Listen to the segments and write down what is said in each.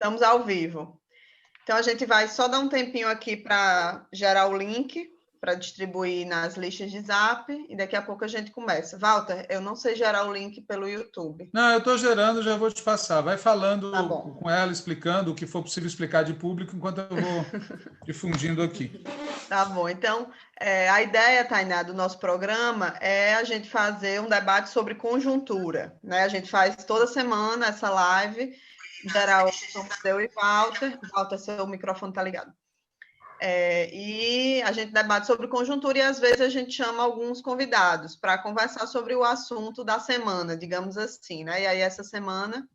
Estamos ao vivo. Então, a gente vai só dar um tempinho aqui para gerar o link, para distribuir nas listas de Zap, e daqui a pouco a gente começa. Walter, eu não sei gerar o link pelo YouTube. Não, eu estou gerando, já vou te passar. Vai falando Tá bom. com ela, explicando o que for possível explicar de público, enquanto eu vou difundindo aqui. Tá bom. Então, a ideia, Tainá, do nosso programa é a gente fazer um debate sobre conjuntura, né? A gente faz toda semana essa live. Em geral, somos eu e Walter. Walter, seu microfone está ligado. E a gente debate sobre conjuntura e, às vezes, a gente chama alguns convidados para conversar sobre o assunto da semana, digamos assim, né? E aí, essa semana,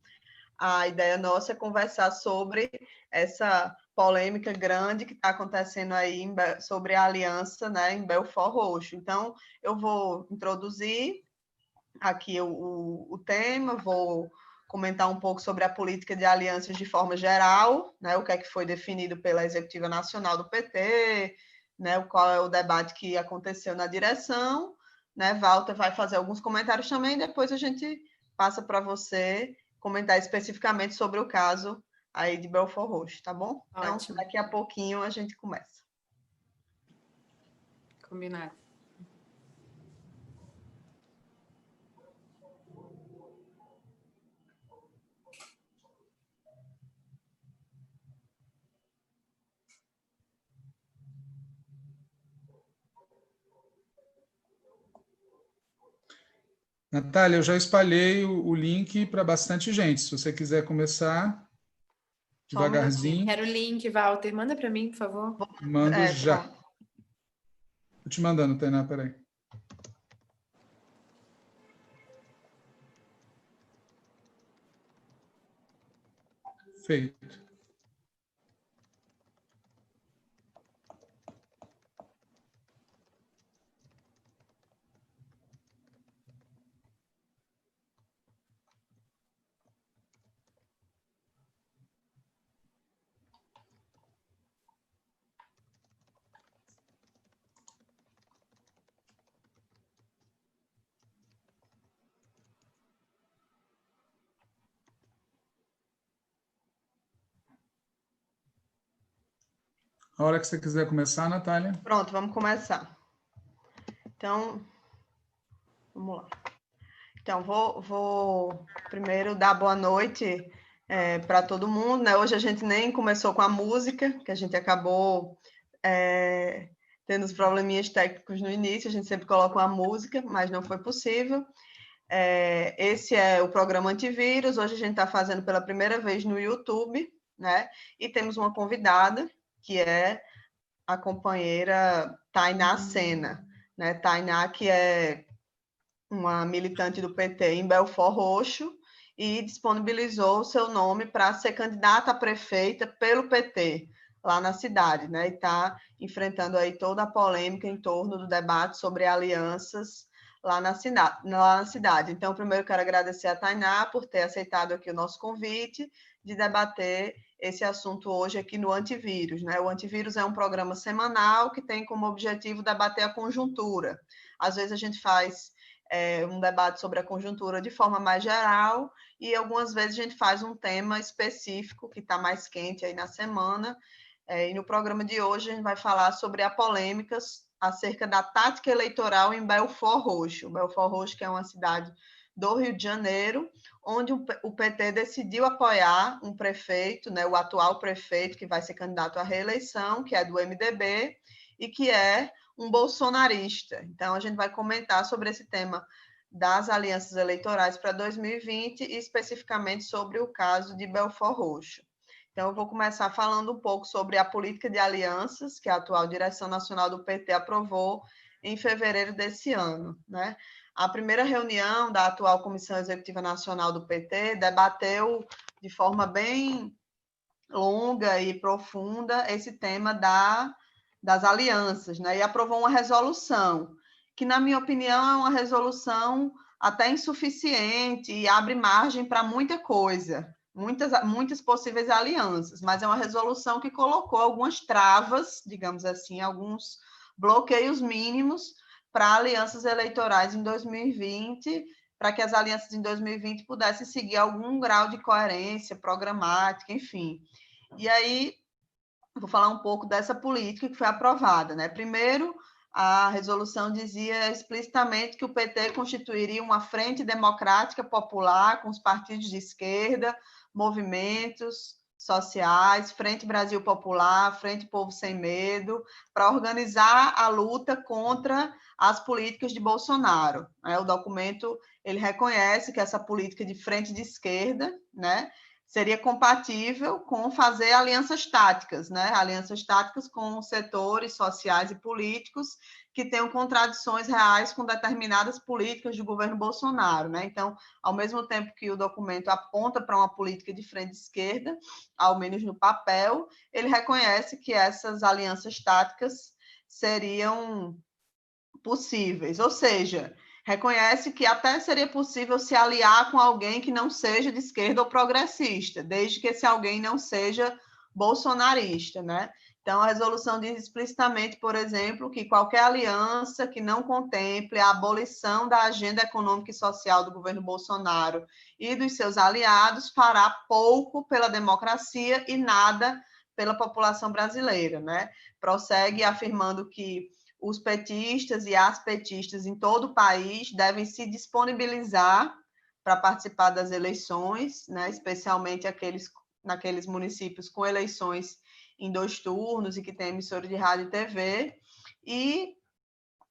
a ideia nossa é conversar sobre essa polêmica grande que está acontecendo aí sobre a aliança, né, em Belford Roxo. Então, eu vou introduzir aqui o tema, vou comentar um pouco sobre a política de alianças de forma geral, né, o que é que foi definido pela Executiva Nacional do PT, né, qual é o debate que aconteceu na direção, né, Walter vai fazer alguns comentários também, depois a gente passa para você comentar especificamente sobre o caso aí de Belford Roxo, tá bom? Ótimo. Então, daqui a pouquinho a gente começa. Combinado. Natália, eu já espalhei o link para bastante gente. Se você quiser começar devagarzinho. Quero o link, Walter. Manda para mim, por favor. Mando já. Estou te mandando, Tainá, peraí. Feito. A hora que você quiser começar, Natália. Pronto, vamos começar. Então, vamos lá. Então, vou primeiro dar boa noite para todo mundo, né? Hoje a gente nem começou com a música, que a gente acabou tendo os probleminhas técnicos no início, a gente sempre coloca uma música, mas não foi possível. Esse é o programa Antivírus, hoje a gente está fazendo pela primeira vez no YouTube, né? E temos uma convidada, que é a companheira Tainá Sena, né? Tainá, que é uma militante do PT em Belford Roxo e disponibilizou o seu nome para ser candidata a prefeita pelo PT lá na cidade, né? E está enfrentando aí toda a polêmica em torno do debate sobre alianças lá na cidade. Então, primeiro quero agradecer a Tainá por ter aceitado aqui o nosso convite de debater esse assunto hoje aqui no Antivírus, né? O Antivírus é um programa semanal que tem como objetivo debater a conjuntura. Às vezes a gente faz um debate sobre a conjuntura de forma mais geral e algumas vezes a gente faz um tema específico que está mais quente aí na semana. E no programa de hoje a gente vai falar sobre a polêmica acerca da tática eleitoral em Belford Roxo. Belford Roxo, que é uma cidade do Rio de Janeiro, onde o PT decidiu apoiar um prefeito, né, o atual prefeito, que vai ser candidato à reeleição, que é do MDB, e que é um bolsonarista. Então, a gente vai comentar sobre esse tema das alianças eleitorais para 2020 e especificamente sobre o caso de Belford Roxo. Então, eu vou começar falando um pouco sobre a política de alianças que a atual direção nacional do PT aprovou em fevereiro desse ano, né? A primeira reunião da atual Comissão Executiva Nacional do PT debateu de forma bem longa e profunda esse tema das alianças, né? E aprovou uma resolução, que, na minha opinião, é uma resolução até insuficiente e abre margem para muita coisa, muitas possíveis alianças, mas é uma resolução que colocou algumas travas, digamos assim, alguns bloqueios mínimos para alianças eleitorais em 2020, para que as alianças em 2020 pudessem seguir algum grau de coerência programática, enfim. E aí, vou falar um pouco dessa política que foi aprovada, né? Primeiro, a resolução dizia explicitamente que o PT constituiria uma frente democrática popular com os partidos de esquerda, movimentos sociais, Frente Brasil Popular, Frente Povo Sem Medo, para organizar a luta contra as políticas de Bolsonaro. O documento ele reconhece que essa política de frente de esquerda, né, seria compatível com fazer alianças táticas, né? Alianças táticas com setores sociais e políticos que tenham contradições reais com determinadas políticas do governo Bolsonaro, né? Então, ao mesmo tempo que o documento aponta para uma política de frente esquerda, ao menos no papel, ele reconhece que essas alianças táticas seriam possíveis, ou seja, reconhece que até seria possível se aliar com alguém que não seja de esquerda ou progressista, desde que esse alguém não seja bolsonarista, né? Então, a resolução diz explicitamente, por exemplo, que qualquer aliança que não contemple a abolição da agenda econômica e social do governo Bolsonaro e dos seus aliados fará pouco pela democracia e nada pela população brasileira, né? Prossegue afirmando que os petistas e as petistas em todo o país devem se disponibilizar para participar das eleições, né? Especialmente naqueles municípios com eleições em 2 turnos e que tem emissora de rádio e TV. E,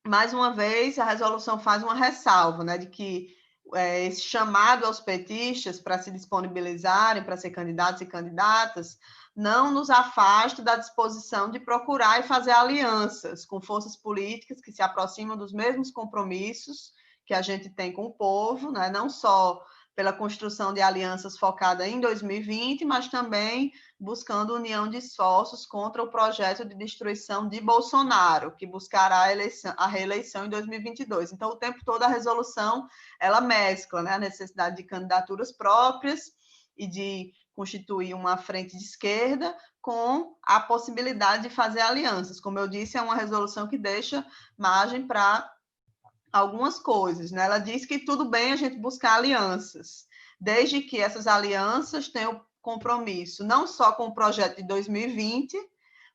mais uma vez, a resolução faz uma ressalva, né, de que esse chamado aos petistas para se disponibilizarem, para ser candidatos e candidatas, não nos afasta da disposição de procurar e fazer alianças com forças políticas que se aproximam dos mesmos compromissos que a gente tem com o povo, né? Não só pela construção de alianças focada em 2020, mas também buscando união de esforços contra o projeto de destruição de Bolsonaro, que buscará a reeleição em 2022. Então, o tempo todo a resolução, ela mescla, né, a necessidade de candidaturas próprias e de constituir uma frente de esquerda com a possibilidade de fazer alianças. Como eu disse, é uma resolução que deixa margem para algumas coisas, né? Ela diz que tudo bem a gente buscar alianças, desde que essas alianças tenham compromisso não só com o projeto de 2020,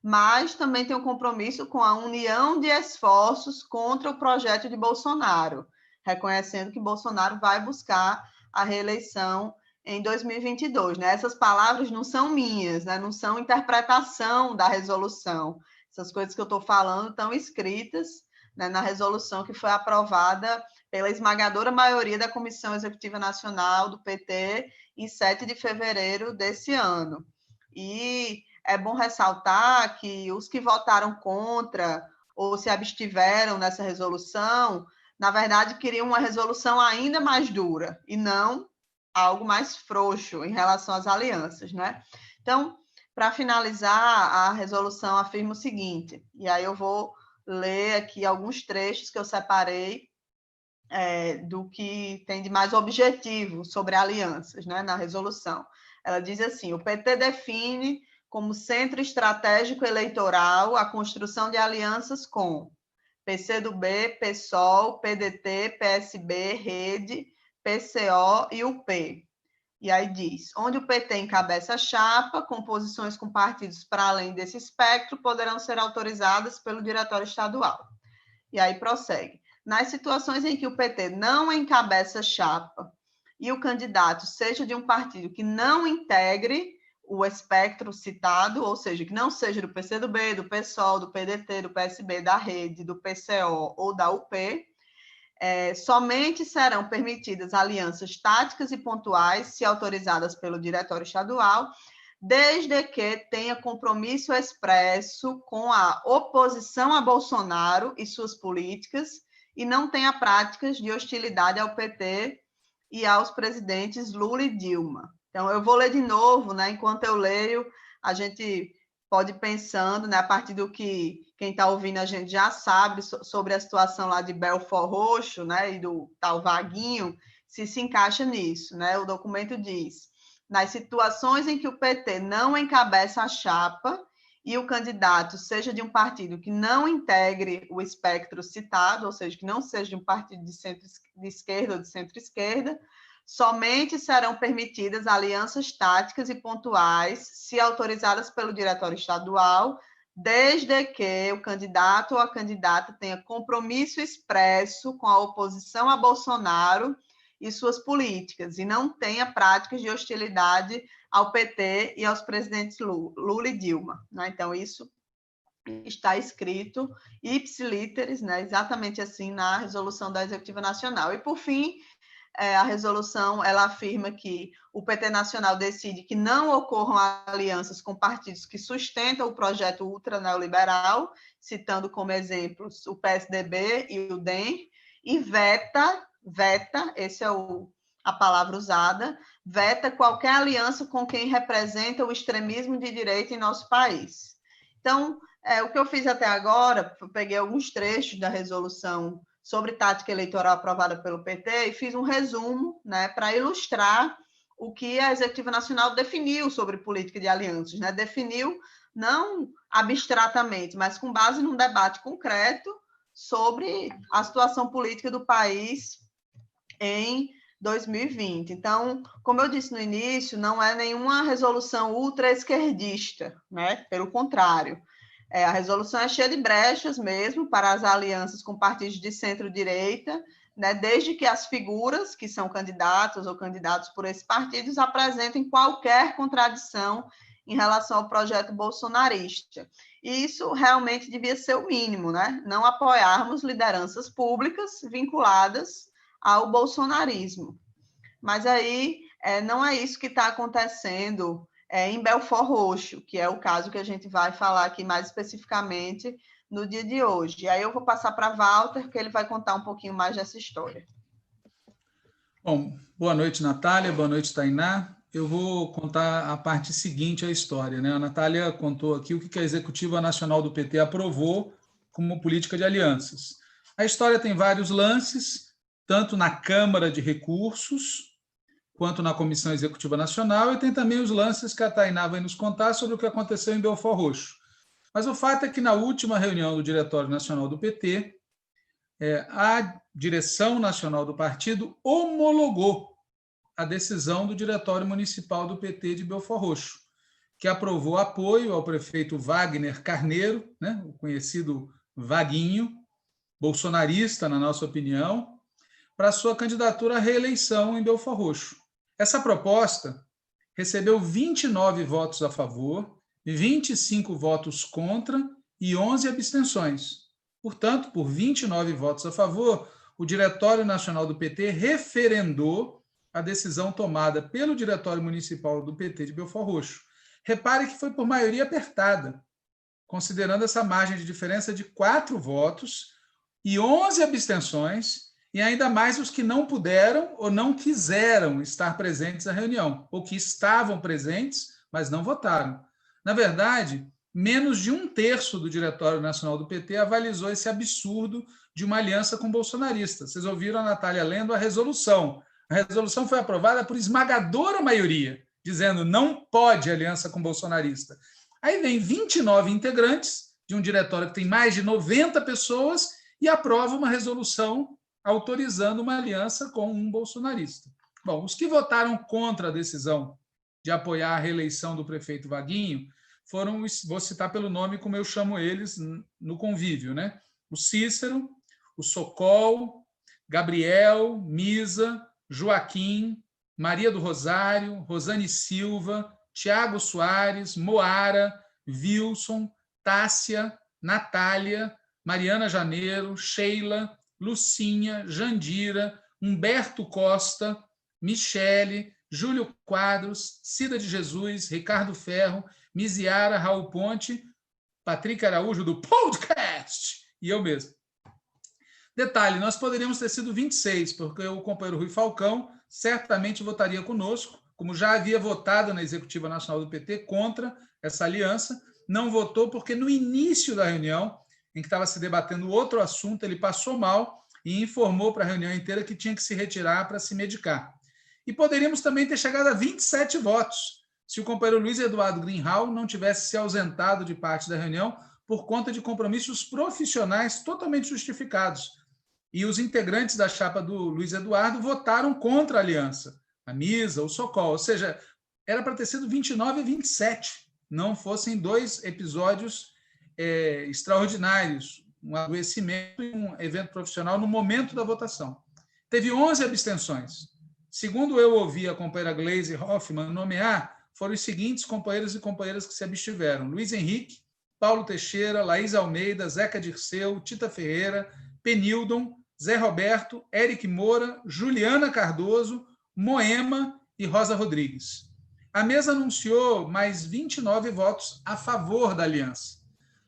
mas também tenham compromisso com a união de esforços contra o projeto de Bolsonaro, reconhecendo que Bolsonaro vai buscar a reeleição em 2022, né? Essas palavras não são minhas, né? Não são interpretação da resolução. Essas coisas que eu estou falando estão escritas, né, na resolução que foi aprovada pela esmagadora maioria da Comissão Executiva Nacional do PT em 7 de fevereiro desse ano. E é bom ressaltar que os que votaram contra ou se abstiveram nessa resolução, na verdade, queriam uma resolução ainda mais dura e não algo mais frouxo em relação às alianças, né? Então, para finalizar, a resolução afirma o seguinte, e aí eu vou ler aqui alguns trechos que eu separei do que tem de mais objetivo sobre alianças, né, na resolução. Ela diz assim: o PT define como centro estratégico eleitoral a construção de alianças com PCdoB, PSOL, PDT, PSB, Rede, PCO e UP. E aí diz, onde o PT encabeça a chapa, composições com partidos para além desse espectro poderão ser autorizadas pelo Diretório Estadual. E aí prossegue. Nas situações em que o PT não encabeça chapa e o candidato seja de um partido que não integre o espectro citado, ou seja, que não seja do PCdoB, do PSOL, do PDT, do PSB, da Rede, do PCO ou da UP, somente serão permitidas alianças táticas e pontuais, se autorizadas pelo Diretório Estadual, desde que tenha compromisso expresso com a oposição a Bolsonaro e suas políticas e não tenha práticas de hostilidade ao PT e aos presidentes Lula e Dilma. Então, eu vou ler de novo, né? Enquanto eu leio, a gente pode ir pensando, né, a partir do que quem está ouvindo a gente já sabe sobre a situação lá de Belford Roxo, né, e do tal Vaguinho, se encaixa nisso, né? O documento diz: nas situações em que o PT não encabeça a chapa e o candidato seja de um partido que não integre o espectro citado, ou seja, que não seja de um partido de esquerda ou de centro-esquerda, somente serão permitidas alianças táticas e pontuais, se autorizadas pelo Diretório Estadual, desde que o candidato ou a candidata tenha compromisso expresso com a oposição a Bolsonaro e suas políticas, e não tenha práticas de hostilidade ao PT e aos presidentes Lula e Dilma. Né? Então, isso está escrito ipsiliteris, né? Exatamente assim, na resolução da Executiva Nacional. E, por fim, a resolução ela afirma que o PT Nacional decide que não ocorram alianças com partidos que sustentam o projeto ultra-neoliberal, citando como exemplos o PSDB e o DEM, e veta, essa é a palavra usada, veta qualquer aliança com quem representa o extremismo de direita em nosso país. Então, o que eu fiz até agora, eu peguei alguns trechos da resolução sobre tática eleitoral aprovada pelo PT e fiz um resumo, né, para ilustrar o que a Executiva Nacional definiu sobre política de alianças, né? Definiu não abstratamente, mas com base num debate concreto sobre a situação política do país em 2020. Então, como eu disse no início, não é nenhuma resolução ultra-esquerdista, né? Pelo contrário. A resolução é cheia de brechas mesmo para as alianças com partidos de centro-direita, né, desde que as figuras que são candidatas ou candidatos por esses partidos apresentem qualquer contradição em relação ao projeto bolsonarista. E isso realmente devia ser o mínimo, né? Não apoiarmos lideranças públicas vinculadas ao bolsonarismo. Mas aí não é isso que está acontecendo em Belford Roxo, que é o caso que a gente vai falar aqui mais especificamente no dia de hoje. E aí eu vou passar para Walter, que ele vai contar um pouquinho mais dessa história. Bom, boa noite, Natália, boa noite, Tainá. Eu vou contar a parte seguinte da história, né? A Natália contou aqui o que a Executiva Nacional do PT aprovou como política de alianças. A história tem vários lances, tanto na Câmara de Recursos, quanto na Comissão Executiva Nacional, e tem também os lances que a Tainá vai nos contar sobre o que aconteceu em Belford Roxo. Mas o fato é que na última reunião do Diretório Nacional do PT, a direção nacional do partido homologou a decisão do Diretório Municipal do PT de Belford Roxo, que aprovou apoio ao prefeito Wagner Carneiro, né, o conhecido Vaguinho, bolsonarista, na nossa opinião, para sua candidatura à reeleição em Belford Roxo. Essa proposta recebeu 29 votos a favor, 25 votos contra e 11 abstenções. Portanto, por 29 votos a favor, o Diretório Nacional do PT referendou a decisão tomada pelo Diretório Municipal do PT de Belford Roxo. Repare que foi por maioria apertada, considerando essa margem de diferença de 4 votos e 11 abstenções, e ainda mais os que não puderam ou não quiseram estar presentes na reunião, ou que estavam presentes, mas não votaram. Na verdade, menos de 1/3 do Diretório Nacional do PT avalizou esse absurdo de uma aliança com bolsonaristas. Vocês ouviram a Natália lendo a resolução. A resolução foi aprovada por esmagadora maioria, dizendo não pode aliança com bolsonarista. Aí vem 29 integrantes de um diretório que tem mais de 90 pessoas e aprova uma resolução autorizando uma aliança com um bolsonarista. Bom, os que votaram contra a decisão de apoiar a reeleição do prefeito Vaguinho foram, vou citar pelo nome como eu chamo eles no convívio, né? O Cícero, o Socol, Gabriel, Misa, Joaquim, Maria do Rosário, Rosane Silva, Tiago Soares, Moara, Wilson, Tássia, Natália, Mariana Janeiro, Sheila, Lucinha, Jandira, Humberto Costa, Michele, Júlio Quadros, Cida de Jesus, Ricardo Ferro, Miziara, Raul Ponte, Patrick Araújo do podcast e eu mesmo. Detalhe, nós poderíamos ter sido 26, porque o companheiro Rui Falcão certamente votaria conosco, como já havia votado na Executiva Nacional do PT contra essa aliança, não votou porque no início da reunião, em que estava se debatendo outro assunto, ele passou mal e informou para a reunião inteira que tinha que se retirar para se medicar. E poderíamos também ter chegado a 27 votos, se o companheiro Luiz Eduardo Greenhalgh não tivesse se ausentado de parte da reunião por conta de compromissos profissionais totalmente justificados. E os integrantes da chapa do Luiz Eduardo votaram contra a aliança, a Misa, o Sokol, ou seja, era para ter sido 29 a 27, não fossem 2 episódios extraordinários, um adoecimento e um evento profissional no momento da votação. Teve 11 abstenções. Segundo eu ouvi a companheira Gleisi Hoffmann nomear, foram os seguintes companheiros e companheiras que se abstiveram: Luiz Henrique, Paulo Teixeira, Laís Almeida, Zeca Dirceu, Tita Ferreira, Penildon, Zé Roberto, Eric Moura, Juliana Cardoso, Moema e Rosa Rodrigues. A mesa anunciou mais 29 votos a favor da aliança.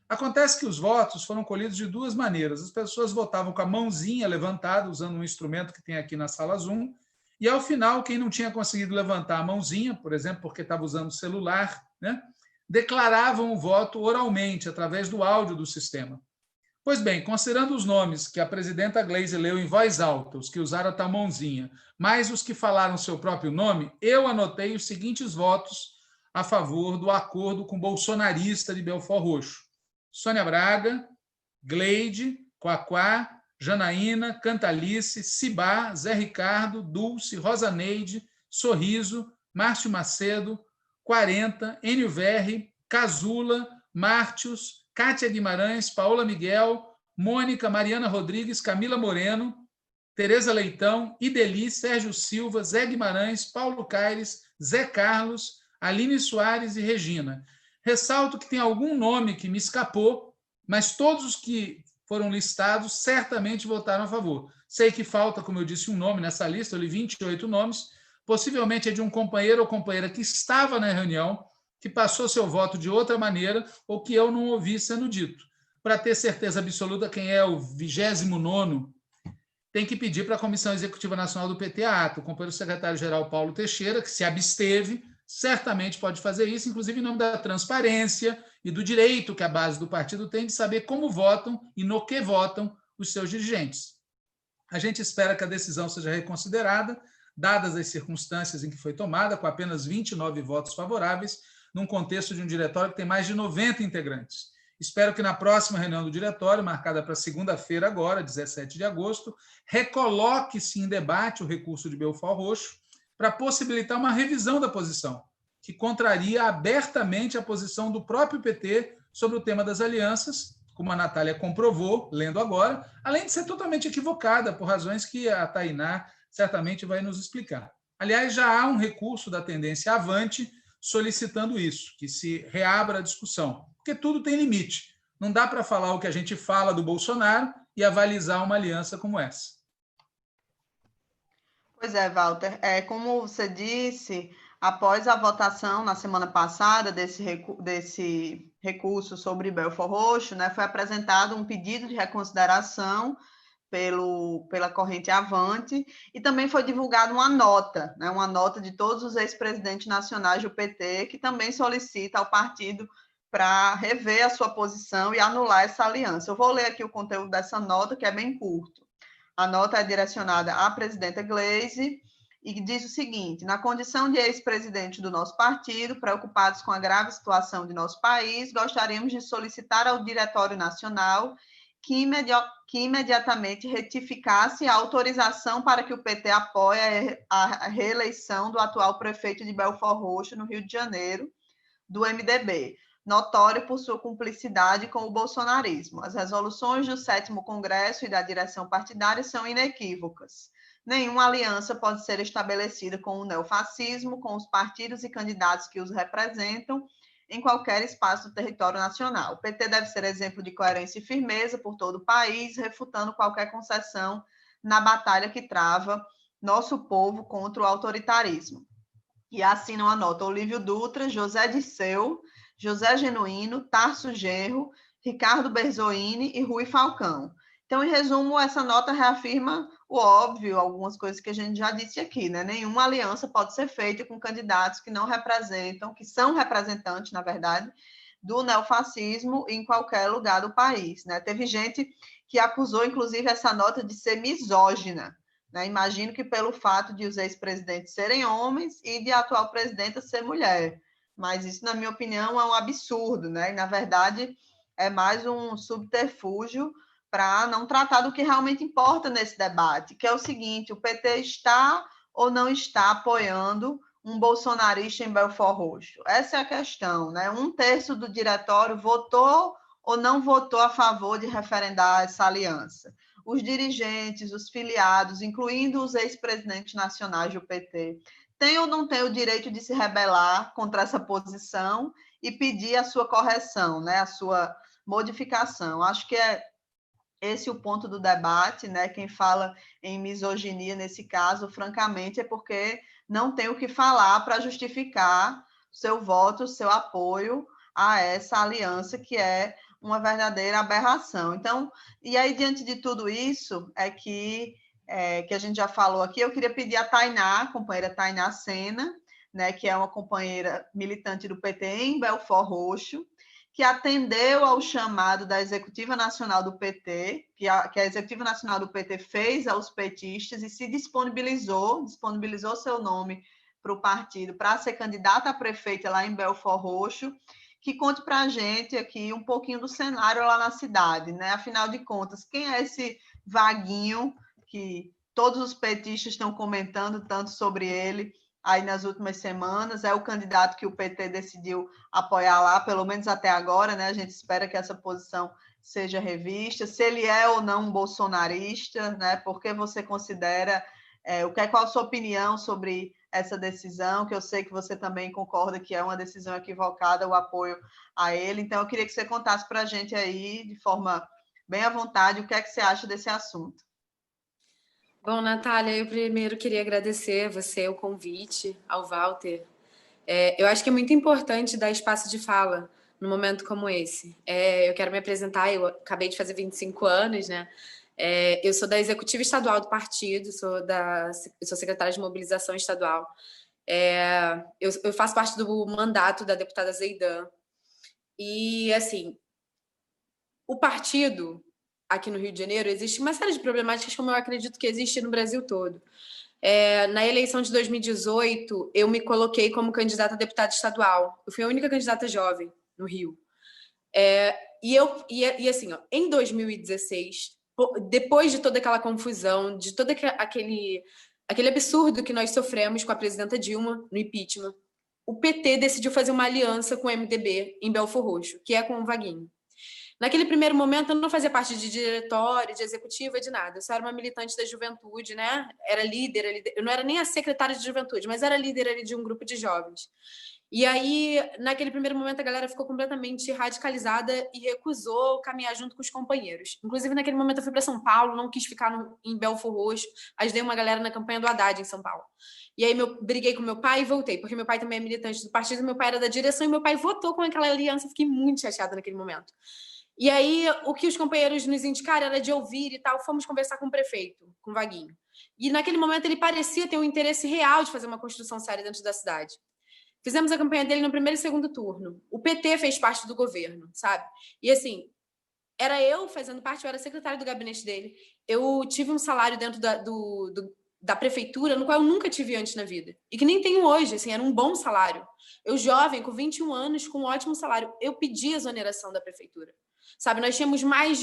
Acontece que os votos foram colhidos de 2 maneiras. As pessoas votavam com a mãozinha levantada, usando um instrumento que tem aqui na sala Zoom, e, ao final, quem não tinha conseguido levantar a mãozinha, por exemplo, porque estava usando o celular, né, declaravam o voto oralmente, através do áudio do sistema. Pois bem, considerando os nomes que a presidenta Gleisi leu em voz alta, os que usaram a tal mãozinha, mais os que falaram seu próprio nome, eu anotei os seguintes votos a favor do acordo com o bolsonarista de Belford Roxo: Sônia Braga, Gleide, Quaquá, Janaína, Cantalice, Cibá, Zé Ricardo, Dulce, Rosaneide, Sorriso, Márcio Macedo, 40, Enio Verri, Casula, Mártios, Cátia Guimarães, Paola Miguel, Mônica, Mariana Rodrigues, Camila Moreno, Tereza Leitão, Ideli, Sérgio Silva, Zé Guimarães, Paulo Caires, Zé Carlos, Aline Soares e Regina. Ressalto que tem algum nome que me escapou, mas todos os que foram listados certamente votaram a favor. Sei que falta, como eu disse, um nome nessa lista, eu li 28 nomes, possivelmente é de um companheiro ou companheira que estava na reunião, que passou seu voto de outra maneira ou que eu não ouvi sendo dito. Para ter certeza absoluta quem é o 29º, tem que pedir para a Comissão Executiva Nacional do PT a ata. O companheiro secretário-geral Paulo Teixeira, que se absteve, certamente pode fazer isso, inclusive em nome da transparência e do direito que a base do partido tem de saber como votam e no que votam os seus dirigentes. A gente espera que a decisão seja reconsiderada, dadas as circunstâncias em que foi tomada, com apenas 29 votos favoráveis, num contexto de um diretório que tem mais de 90 integrantes. Espero que na próxima reunião do diretório, marcada para segunda-feira agora, 17 de agosto, recoloque-se em debate o recurso de Belford Roxo para possibilitar uma revisão da posição, que contraria abertamente a posição do próprio PT sobre o tema das alianças, como a Natália comprovou, lendo agora, além de ser totalmente equivocada, por razões que a Tainá certamente vai nos explicar. Aliás, já há um recurso da Tendência Avante solicitando isso, que se reabra a discussão, porque tudo tem limite. Não dá para falar o que a gente fala do Bolsonaro e avalizar uma aliança como essa. Pois é, Walter. Como você disse, após a votação na semana passada desse recurso sobre Belford Roxo, né, foi apresentado um pedido de reconsideração pela corrente Avante, e também foi divulgada uma nota, né, uma nota de todos os ex-presidentes nacionais do PT, que também solicita ao partido para rever a sua posição e anular essa aliança. Eu vou ler aqui o conteúdo dessa nota, que é bem curto. A nota é direcionada à presidenta Gleisi e diz o seguinte: na condição de ex-presidente do nosso partido, preocupados com a grave situação de nosso país, gostaríamos de solicitar ao Diretório Nacional que imediatamente retificasse a autorização para que o PT apoie a reeleição do atual prefeito de Belford Roxo, no Rio de Janeiro, do MDB, notório por sua cumplicidade com o bolsonarismo. As resoluções do 7º Congresso e da direção partidária são inequívocas. Nenhuma aliança pode ser estabelecida com o neofascismo, com os partidos e candidatos que os representam, em qualquer espaço do território nacional. O PT deve ser exemplo de coerência e firmeza por todo o país, refutando qualquer concessão na batalha que trava nosso povo contra o autoritarismo. E assinam a nota Olívio Dutra, José Disseu, José Genuíno, Tarso Genro, Ricardo Berzoini e Rui Falcão. Então, em resumo, essa nota reafirma o óbvio, algumas coisas que a gente já disse aqui, né? Nenhuma aliança pode ser feita com candidatos que não representam, que são representantes, na verdade, do neofascismo em qualquer lugar do país, né? Teve gente que acusou, inclusive, essa nota de ser misógina, né? Imagino que pelo fato de os ex-presidentes serem homens e de a atual presidenta ser mulher. Mas isso, na minha opinião, é um absurdo, né? E, na verdade, é mais um subterfúgio para não tratar do que realmente importa nesse debate, que é o seguinte: o PT está ou não está apoiando um bolsonarista em Belford Roxo? Essa é a questão, né? 1/3 do diretório votou ou não votou a favor de referendar essa aliança. Os dirigentes, os filiados, incluindo os ex-presidentes nacionais do PT, têm ou não têm o direito de se rebelar contra essa posição e pedir a sua correção, né? A sua modificação. Acho que é esse o ponto do debate, né? Quem fala em misoginia nesse caso, francamente, é porque não tem o que falar para justificar seu voto, seu apoio a essa aliança que é uma verdadeira aberração. Então, e aí, diante de tudo isso, que a gente já falou aqui, eu queria pedir a Tainá, a companheira Tainá Sena, né, que é uma companheira militante do PT em Belford Roxo, que atendeu ao chamado da Executiva Nacional do PT, que a Executiva Nacional do PT fez aos petistas e se disponibilizou seu nome para o partido, para ser candidata a prefeita lá em Belford Roxo, que conte para a gente aqui um pouquinho do cenário lá na cidade, né? Afinal de contas, quem é esse Vaguinho que todos os petistas estão comentando tanto sobre ele aí nas últimas semanas? É o candidato que o PT decidiu apoiar lá, pelo menos até agora, né? A gente espera que essa posição seja revista. Se ele é ou não um bolsonarista, né? Por que você considera, qual a sua opinião sobre essa decisão, que eu sei que você também concorda que é uma decisão equivocada, o apoio a ele. Então, eu queria que você contasse para a gente aí, de forma bem à vontade, o que é que você acha desse assunto. Bom, Natália, eu primeiro queria agradecer a você o convite, ao Walter. Eu acho que é muito importante dar espaço de fala num momento como esse. Eu quero me apresentar, eu acabei de fazer 25 anos, né? Eu sou da executiva estadual do partido, sou secretária de mobilização estadual. Eu faço parte do mandato da deputada Zeidan. E, assim, o partido, aqui no Rio de Janeiro, existe uma série de problemáticas, como eu acredito que existe no Brasil todo. Na eleição de 2018, eu me coloquei como candidata a deputada estadual. Eu fui a única candidata jovem no Rio. E assim, ó, em 2016, depois de toda aquela confusão, de todo aquele absurdo que nós sofremos com a presidenta Dilma no impeachment, o PT decidiu fazer uma aliança com o MDB em Belford Roxo, que é com o Vaguinho. Naquele primeiro momento, eu não fazia parte de diretório, de executiva, de nada. Eu só era uma militante da juventude, né? Era líder. Eu não era nem a secretária de juventude, mas era líder ali de um grupo de jovens. E aí, naquele primeiro momento, a galera ficou completamente radicalizada e recusou caminhar junto com os companheiros. Inclusive, naquele momento, eu fui para São Paulo, não quis ficar em Belford Roxo, ajudei uma galera na campanha do Haddad em São Paulo. E aí, briguei com meu pai e voltei, porque meu pai também é militante do partido, meu pai era da direção e meu pai votou com aquela aliança. Fiquei muito chateada naquele momento. E aí, o que os companheiros nos indicaram era de ouvir e tal. Fomos conversar com o prefeito, com o Vaguinho. E naquele momento, ele parecia ter um interesse real de fazer uma construção séria dentro da cidade. Fizemos a campanha dele no primeiro e segundo turno. O PT fez parte do governo, sabe? E assim, era eu fazendo parte, eu era secretária do gabinete dele. Eu tive um salário dentro da prefeitura, no qual eu nunca tive antes na vida. E que nem tenho hoje, assim, era um bom salário. Eu, jovem, com 21 anos, com um ótimo salário, eu pedi a exoneração da prefeitura. Sabe, nós tínhamos mais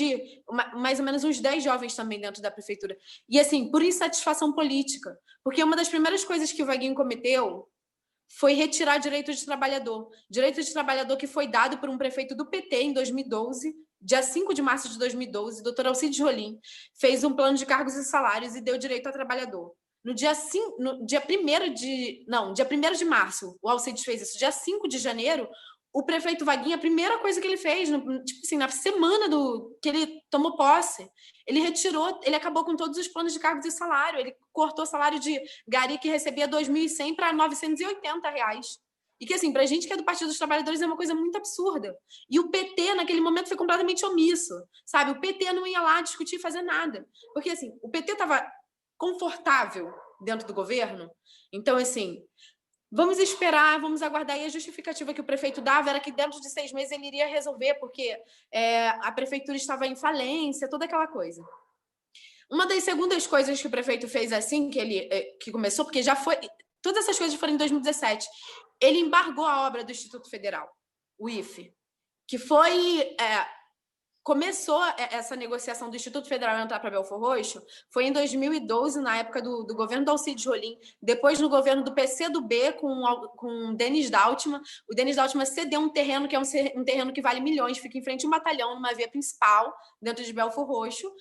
ou menos uns 10 jovens também dentro da prefeitura. E assim, por insatisfação política. Porque uma das primeiras coisas que o Vaguinho cometeu foi retirar direito de trabalhador. Direito de trabalhador que foi dado por um prefeito do PT em 2012, dia 5 de março de 2012, doutor Alcides Rolim, fez um plano de cargos e salários e deu direito ao trabalhador. No dia 1º de março, o Alcides fez isso. Dia 5 de janeiro, o prefeito Vaguinho, a primeira coisa que ele fez, tipo assim, na semana que ele tomou posse, ele acabou com todos os planos de cargos e salário, ele cortou o salário de gari que recebia R$2.100 para R$980. E que, assim, pra gente que é do Partido dos Trabalhadores é uma coisa muito absurda. E o PT, naquele momento, foi completamente omisso, sabe? O PT não ia lá discutir, fazer nada. Porque, assim, o PT estava confortável dentro do governo. Então, assim, vamos esperar, vamos aguardar. E a justificativa que o prefeito dava era que dentro de 6 meses ele iria resolver, porque a prefeitura estava em falência, toda aquela coisa. Uma das segundas coisas que o prefeito fez assim, que começou, porque já foi... Todas essas coisas foram em 2017. ele embargou a obra do Instituto Federal, o IFE, que foi... começou essa negociação do Instituto Federal entrar para Belfor Roxo, foi em 2012, na época do governo do Alcides Rolim, depois no governo do PCdoB com o Denis Daltmann. O Denis Daltmann cedeu um terreno, que é um terreno que vale milhões, fica em frente a um batalhão, numa via principal, dentro de Belfor Roxo,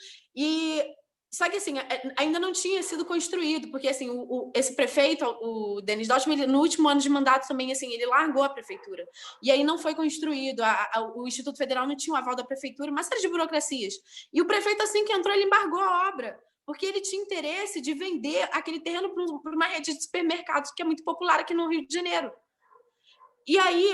só que, assim, ainda não tinha sido construído, porque, assim, esse prefeito, o Denis Daltmann, no último ano de mandato também, assim, ele largou a prefeitura. E aí não foi construído, o Instituto Federal não tinha o aval da prefeitura, uma série de burocracias. E o prefeito, assim que entrou, ele embargou a obra, porque ele tinha interesse de vender aquele terreno para uma rede de supermercados que é muito popular aqui no Rio de Janeiro. E aí...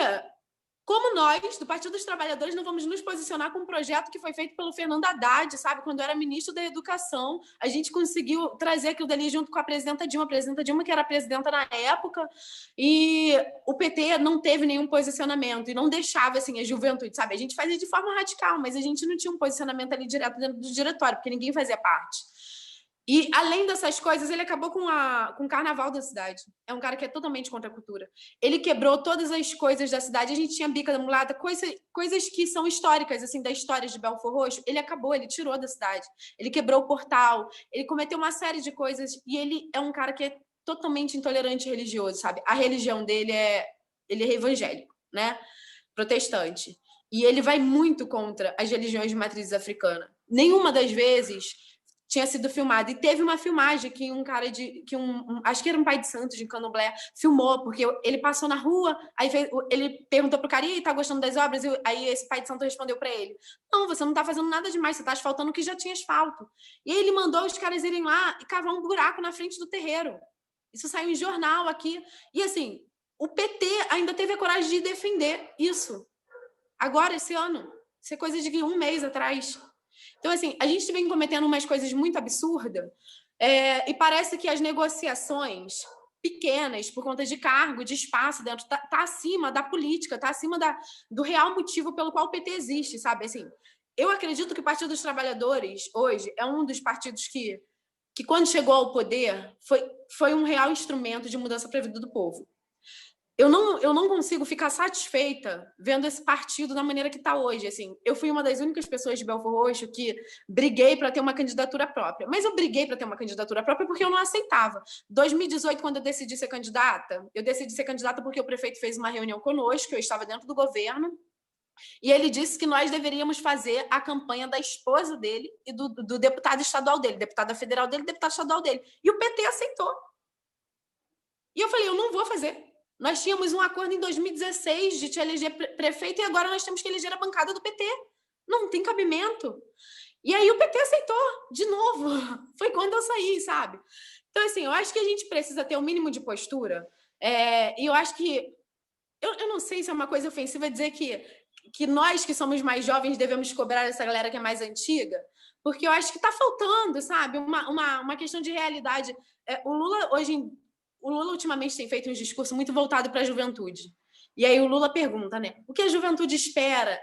Como nós, do Partido dos Trabalhadores, não vamos nos posicionar com um projeto que foi feito pelo Fernando Haddad, sabe? Quando eu era ministro da Educação, a gente conseguiu trazer aquilo dali junto com a presidenta Dilma que era a presidenta na época, e o PT não teve nenhum posicionamento e não deixava, assim, a juventude, sabe? A gente fazia de forma radical, mas a gente não tinha um posicionamento ali direto dentro do diretório, porque ninguém fazia parte. E, além dessas coisas, ele acabou com o carnaval da cidade. É um cara que é totalmente contra a cultura. Ele quebrou todas as coisas da cidade. A gente tinha bica da mulata, coisas que são históricas, assim, da história de Belfor Roxo. Ele acabou, ele tirou da cidade. Ele quebrou o portal, ele cometeu uma série de coisas. E ele é um cara que é totalmente intolerante e religioso, sabe? A religião dele ele é evangélico, né? Protestante. E ele vai muito contra as religiões de matriz africana. Nenhuma das vezes... tinha sido filmado. E teve uma filmagem que um cara acho que era um pai de santo de Candomblé, filmou, porque ele passou na rua, aí ele perguntou pro cara, e tá gostando das obras? Aí esse pai de santo respondeu para ele, não, você não tá fazendo nada demais, você tá asfaltando o que já tinha asfalto. E aí ele mandou os caras irem lá e cavar um buraco na frente do terreiro. Isso saiu em jornal aqui. E assim, o PT ainda teve a coragem de defender isso. Agora, esse ano. Isso é coisa de 1 mês atrás. Então, assim, a gente vem cometendo umas coisas muito absurdas e parece que as negociações pequenas, por conta de cargo, de espaço dentro, tá acima da política, tá acima do real motivo pelo qual o PT existe, sabe? Assim, eu acredito que o Partido dos Trabalhadores, hoje, é um dos partidos que quando chegou ao poder, foi um real instrumento de mudança para a vida do povo. Eu não consigo ficar satisfeita vendo esse partido da maneira que está hoje. Assim, eu fui uma das únicas pessoas de Belfor Roxo que briguei para ter uma candidatura própria. Mas eu briguei para ter uma candidatura própria porque eu não aceitava. 2018, quando eu decidi ser candidata porque o prefeito fez uma reunião conosco, eu estava dentro do governo, e ele disse que nós deveríamos fazer a campanha da esposa dele e do deputado estadual dele, deputada federal dele, deputado estadual dele. E o PT aceitou. E eu falei, eu não vou fazer. Nós tínhamos um acordo em 2016 de te eleger prefeito e agora nós temos que eleger a bancada do PT. Não tem cabimento. E aí o PT aceitou, de novo. Foi quando eu saí, sabe? Então, assim, eu acho que a gente precisa ter um mínimo de postura. E eu acho que... Eu não sei se é uma coisa ofensiva dizer que nós que somos mais jovens devemos cobrar essa galera que é mais antiga, porque eu acho que está faltando, sabe? Uma questão de realidade. O Lula ultimamente tem feito um discurso muito voltado para a juventude. E aí o Lula pergunta, né? O que a juventude espera?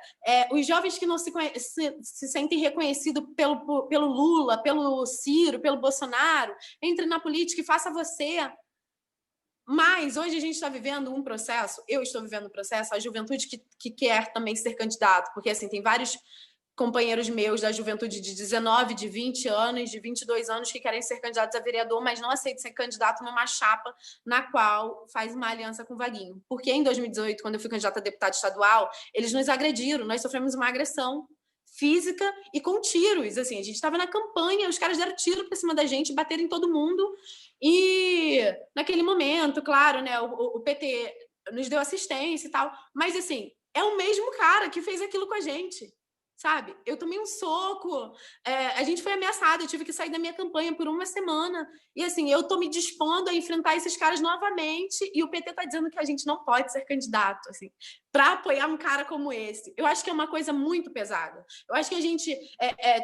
Os jovens que não se sentem reconhecidos pelo Lula, pelo Ciro, pelo Bolsonaro, entre na política e faça você. Mas hoje a gente está vivendo um processo, eu estou vivendo um processo, a juventude que quer também ser candidato, porque assim, tem vários companheiros meus da juventude de 19, de 20 anos, de 22 anos que querem ser candidatos a vereador, mas não aceitam ser candidato numa chapa na qual faz uma aliança com o Vaguinho. Porque em 2018, quando eu fui candidata a deputado estadual, eles nos agrediram, nós sofremos uma agressão física e com tiros. Assim, a gente estava na campanha, os caras deram tiro para cima da gente, bateram em todo mundo. E naquele momento, claro, né, o PT nos deu assistência e tal, mas assim, é o mesmo cara que fez aquilo com a gente. Sabe? Eu tomei um soco, a gente foi ameaçado, eu tive que sair da minha campanha por 1 semana. E assim, eu tô me dispondo a enfrentar esses caras novamente e o PT tá dizendo que a gente não pode ser candidato, assim, para apoiar um cara como esse. Eu acho que é uma coisa muito pesada. Eu acho que a gente...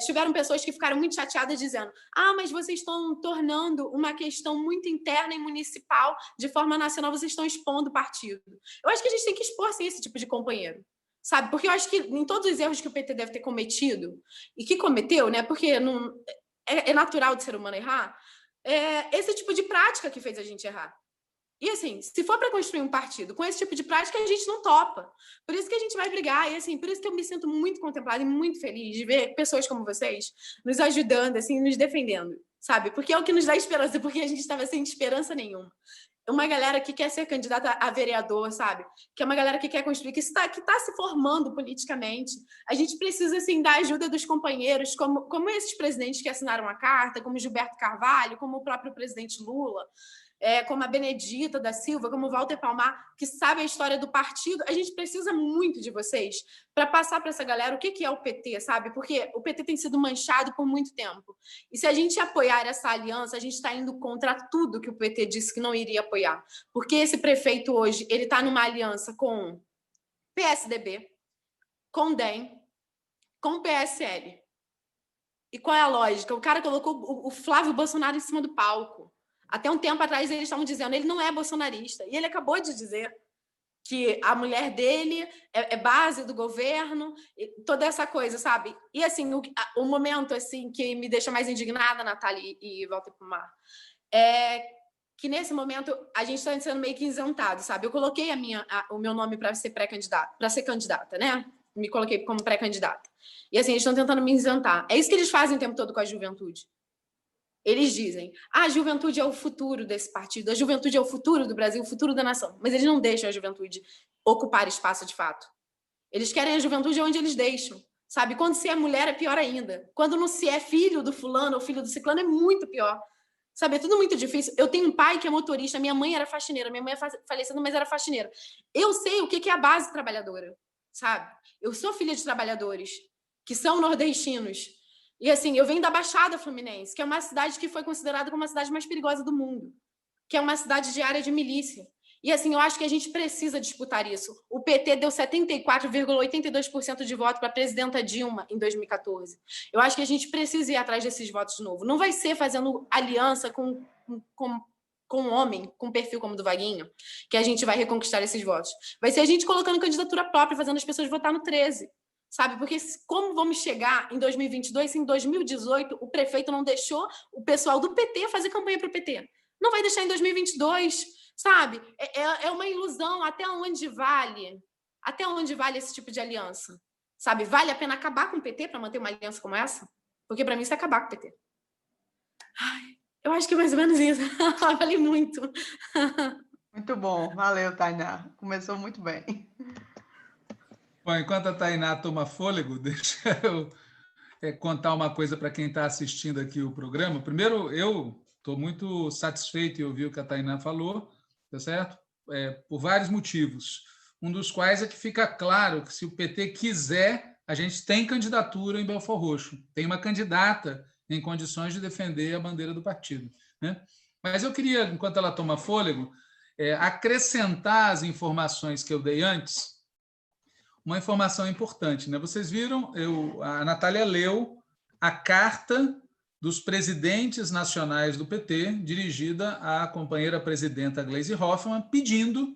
tiveram pessoas que ficaram muito chateadas dizendo mas vocês estão tornando uma questão muito interna e municipal de forma nacional, vocês estão expondo o partido. Eu acho que a gente tem que expor, sim, esse tipo de companheiro. Sabe? Porque eu acho que em todos os erros que o PT deve ter cometido, e que cometeu, né? Porque não, é natural do ser humano errar, esse tipo de prática que fez a gente errar. E, assim, se for para construir um partido com esse tipo de prática, a gente não topa. Por isso que a gente vai brigar. E, assim, por isso que eu me sinto muito contemplada e muito feliz de ver pessoas como vocês nos ajudando, assim, nos defendendo, sabe? Porque é o que nos dá esperança, porque a gente estava sem esperança nenhuma. Uma galera que quer ser candidata a vereador, sabe? Que é uma galera que quer construir, que está se formando politicamente. A gente precisa, assim, da ajuda dos companheiros, como esses presidentes que assinaram a carta, como Gilberto Carvalho, como o próprio presidente Lula, como a Benedita da Silva, como o Walter Palmar, que sabe a história do partido. A gente precisa muito de vocês para passar para essa galera o que é o PT, sabe? Porque o PT tem sido manchado por muito tempo. E se a gente apoiar essa aliança, a gente está indo contra tudo que o PT disse que não iria apoiar. Porque esse prefeito hoje, ele está numa aliança com PSDB, com DEM, com PSL. E qual é a lógica? O cara colocou o Flávio Bolsonaro em cima do palco. Até um tempo atrás eles estavam dizendo ele não é bolsonarista. E ele acabou de dizer que a mulher dele é base do governo, toda essa coisa, sabe? E, assim, o momento assim, que me deixa mais indignada, Natália e Walter Palmar, é que, nesse momento, a gente está sendo meio que isentado, sabe? Eu coloquei o meu nome para ser pré-candidata, para ser candidata, né? Me coloquei como pré-candidata. E, assim, eles estão tentando me isentar. É isso que eles fazem o tempo todo com a juventude. Eles dizem, a juventude é o futuro desse partido, a juventude é o futuro do Brasil, o futuro da nação. Mas eles não deixam a juventude ocupar espaço de fato. Eles querem a juventude onde eles deixam, sabe? Quando se é mulher é pior ainda. Quando não se é filho do fulano ou filho do ciclano é muito pior. Sabe, é tudo muito difícil. Eu tenho um pai que é motorista, minha mãe era faxineira, minha mãe é falecida, mas era faxineira. Eu sei o que é a base trabalhadora, sabe? Eu sou filha de trabalhadores que são nordestinos. E, assim, eu venho da Baixada Fluminense, que é uma cidade que foi considerada como a cidade mais perigosa do mundo, que é uma cidade de área de milícia. E, assim, eu acho que a gente precisa disputar isso. O PT deu 74,82% de voto para a presidenta Dilma em 2014. Eu acho que a gente precisa ir atrás desses votos de novo. Não vai ser fazendo aliança com um homem com um perfil como o do Vaguinho que a gente vai reconquistar esses votos. Vai ser a gente colocando candidatura própria, fazendo as pessoas votar no 13. Sabe? Porque como vamos chegar em 2022 se em 2018 o prefeito não deixou o pessoal do PT fazer campanha para o PT? Não vai deixar em 2022, sabe? É uma ilusão. Até onde vale? Até onde vale esse tipo de aliança? Sabe? Vale a pena acabar com o PT para manter uma aliança como essa? Porque para mim isso é acabar com o PT. Ai, eu acho que é mais ou menos isso. Falei muito. Muito bom. Valeu, Tainá. Começou muito bem. Bom, enquanto a Tainá toma fôlego, deixa eu contar uma coisa para quem está assistindo aqui o programa. Primeiro, eu estou muito satisfeito em ouvir o que a Tainá falou, tá certo? Por vários motivos. Um dos quais é que fica claro que, se o PT quiser, a gente tem candidatura em Belford Roxo. Tem uma candidata em condições de defender a bandeira do partido, né? Mas eu queria, enquanto ela toma fôlego, acrescentar as informações que eu dei antes. Uma informação importante, né? Vocês viram, a Natália leu a carta dos presidentes nacionais do PT, dirigida à companheira presidenta Gleisi Hoffmann, pedindo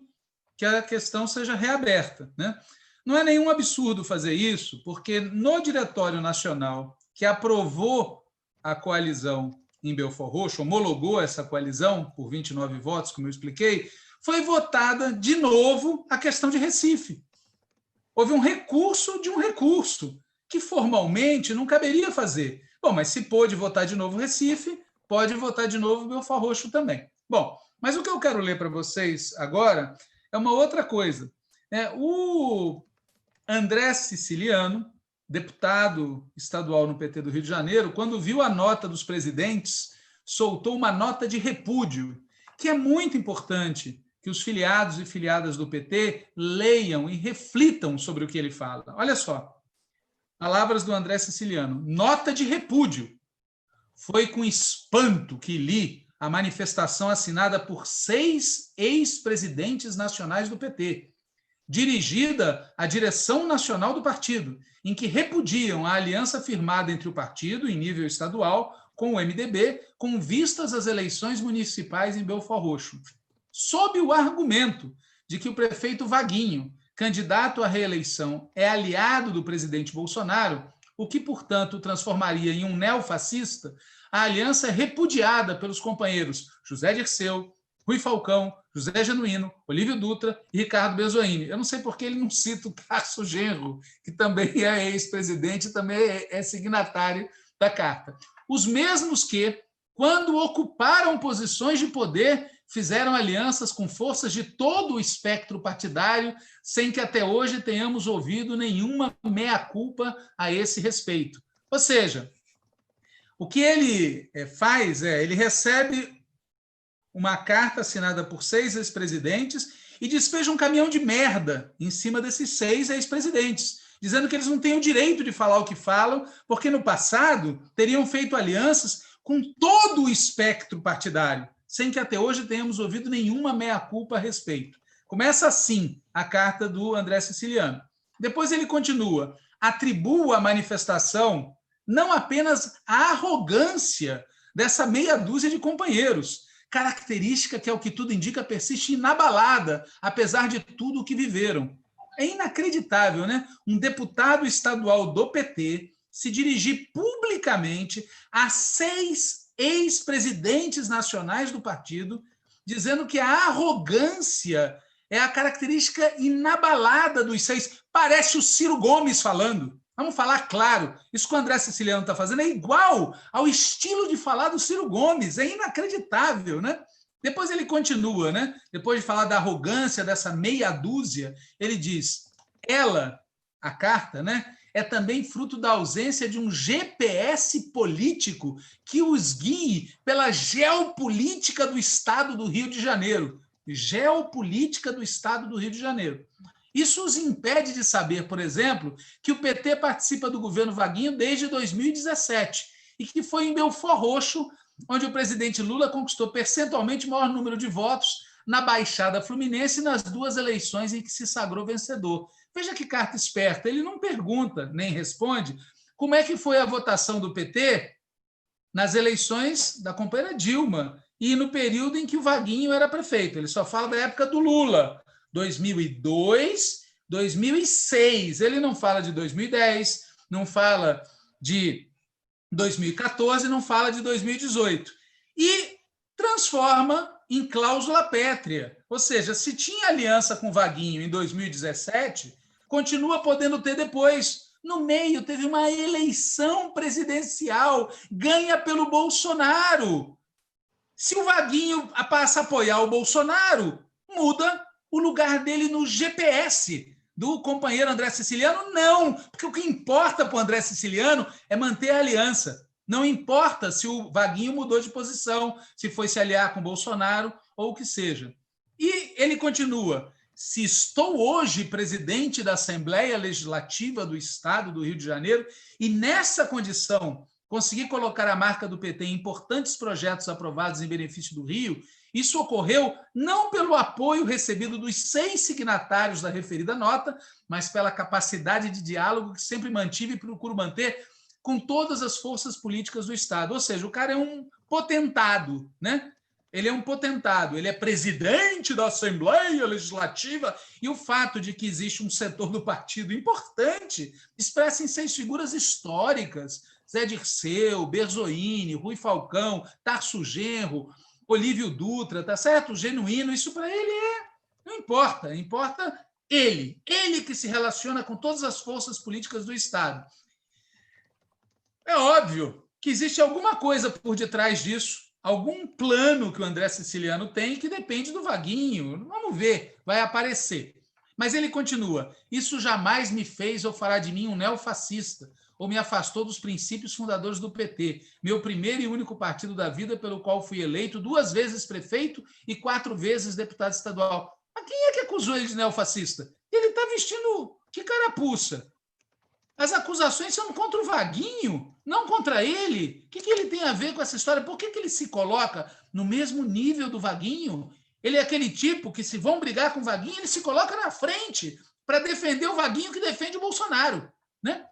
que a questão seja reaberta, né? Não é nenhum absurdo fazer isso, porque no Diretório Nacional, que aprovou a coalizão em Belford Roxo, homologou essa coalizão por 29 votos, como eu expliquei, foi votada de novo a questão de Recife. Houve um recurso de um recurso, que formalmente não caberia fazer. Bom, mas se pôde votar de novo Recife, pode votar de novo Belford Roxo também. Bom, mas o que eu quero ler para vocês agora é uma outra coisa. O André Siciliano, deputado estadual no PT do Rio de Janeiro, quando viu a nota dos presidentes, soltou uma nota de repúdio, que é muito importante que os filiados e filiadas do PT leiam e reflitam sobre o que ele fala. Olha só, palavras do André Siciliano. Nota de repúdio. Foi com espanto que li a manifestação assinada por 6 ex-presidentes nacionais do PT, dirigida à direção nacional do partido, em que repudiam a aliança firmada entre o partido, em nível estadual, com o MDB, com vistas às eleições municipais em Belford Roxo, sob o argumento de que o prefeito Vaguinho, candidato à reeleição, é aliado do presidente Bolsonaro, o que, portanto, transformaria em um neofascista. A aliança é repudiada pelos companheiros José Dirceu, Rui Falcão, José Genuíno, Olívio Dutra e Ricardo Bezoini. Eu não sei por que ele não cita o Tarso Genro, que também é ex-presidente, também é signatário da carta. Os mesmos que, quando ocuparam posições de poder, fizeram alianças com forças de todo o espectro partidário, sem que até hoje tenhamos ouvido nenhuma meia-culpa a esse respeito. Ou seja, o que ele faz ele recebe uma carta assinada por 6 ex-presidentes e despeja um caminhão de merda em cima desses 6 ex-presidentes, dizendo que eles não têm o direito de falar o que falam, porque no passado teriam feito alianças com todo o espectro partidário, sem que até hoje tenhamos ouvido nenhuma meia-culpa a respeito. Começa assim a carta do André Siciliano. Depois ele continua, atribua à manifestação não apenas a arrogância dessa meia dúzia de companheiros, característica que, ao que tudo indica, persiste inabalada, apesar de tudo o que viveram. É inacreditável, né? Um deputado estadual do PT se dirigir publicamente a 6 ex-presidentes nacionais do partido, dizendo que a arrogância é a característica inabalada dos 6. Parece o Ciro Gomes falando. Vamos falar claro, isso que o André Siciliano está fazendo é igual ao estilo de falar do Ciro Gomes, é inacreditável, né? Depois ele continua, né? Depois de falar da arrogância dessa meia dúzia, ele diz, ela, a carta, né, é também fruto da ausência de um GPS político que os guie pela geopolítica do Estado do Rio de Janeiro. Geopolítica do Estado do Rio de Janeiro. Isso os impede de saber, por exemplo, que o PT participa do governo Vaguinho desde 2017 e que foi em Belford Roxo onde o presidente Lula conquistou percentualmente o maior número de votos na Baixada Fluminense nas 2 eleições em que se sagrou vencedor. Veja que carta esperta, ele não pergunta, nem responde, como é que foi a votação do PT nas eleições da companheira Dilma e no período em que o Vaguinho era prefeito. Ele só fala da época do Lula. 2002, 2006. Ele não fala de 2010, não fala de 2014, não fala de 2018. E transforma em cláusula pétrea. Ou seja, se tinha aliança com Vaguinho em 2017, continua podendo ter depois. No meio, teve uma eleição presidencial, ganha pelo Bolsonaro. Se o Vaguinho passa a apoiar o Bolsonaro, muda o lugar dele no GPS do companheiro André Siciliano? Não, porque o que importa para o André Siciliano é manter a aliança. Não importa se o Vaguinho mudou de posição, se foi se aliar com o Bolsonaro ou o que seja. E ele continua, se estou hoje presidente da Assembleia Legislativa do Estado do Rio de Janeiro e nessa condição conseguir colocar a marca do PT em importantes projetos aprovados em benefício do Rio, isso ocorreu não pelo apoio recebido dos 6 signatários da referida nota, mas pela capacidade de diálogo que sempre mantive e procuro manter com todas as forças políticas do Estado. Ou seja, o cara é um potentado, né? Ele é um potentado, ele é presidente da Assembleia Legislativa e o fato de que existe um setor do partido importante expressa em 6 figuras históricas, Zé Dirceu, Bezoini, Rui Falcão, Tarso Genro, Olívio Dutra, tá certo? Genuíno, isso para ele não importa, importa ele que se relaciona com todas as forças políticas do Estado. É óbvio que existe alguma coisa por detrás disso, algum plano que o André Siciliano tem que depende do Vaguinho. Vamos ver, vai aparecer. Mas ele continua, isso jamais me fez ou fará de mim um neofascista, ou me afastou dos princípios fundadores do PT, meu primeiro e único partido da vida pelo qual fui eleito 2 vezes prefeito e 4 vezes deputado estadual. Mas quem é que acusou ele de neofascista? Ele está vestindo que carapuça. As acusações são contra o Vaguinho, não contra ele. O que ele tem a ver com essa história? Por que ele se coloca no mesmo nível do Vaguinho? Ele é aquele tipo que, se vão brigar com o Vaguinho, ele se coloca na frente para defender o Vaguinho que defende o Bolsonaro, né?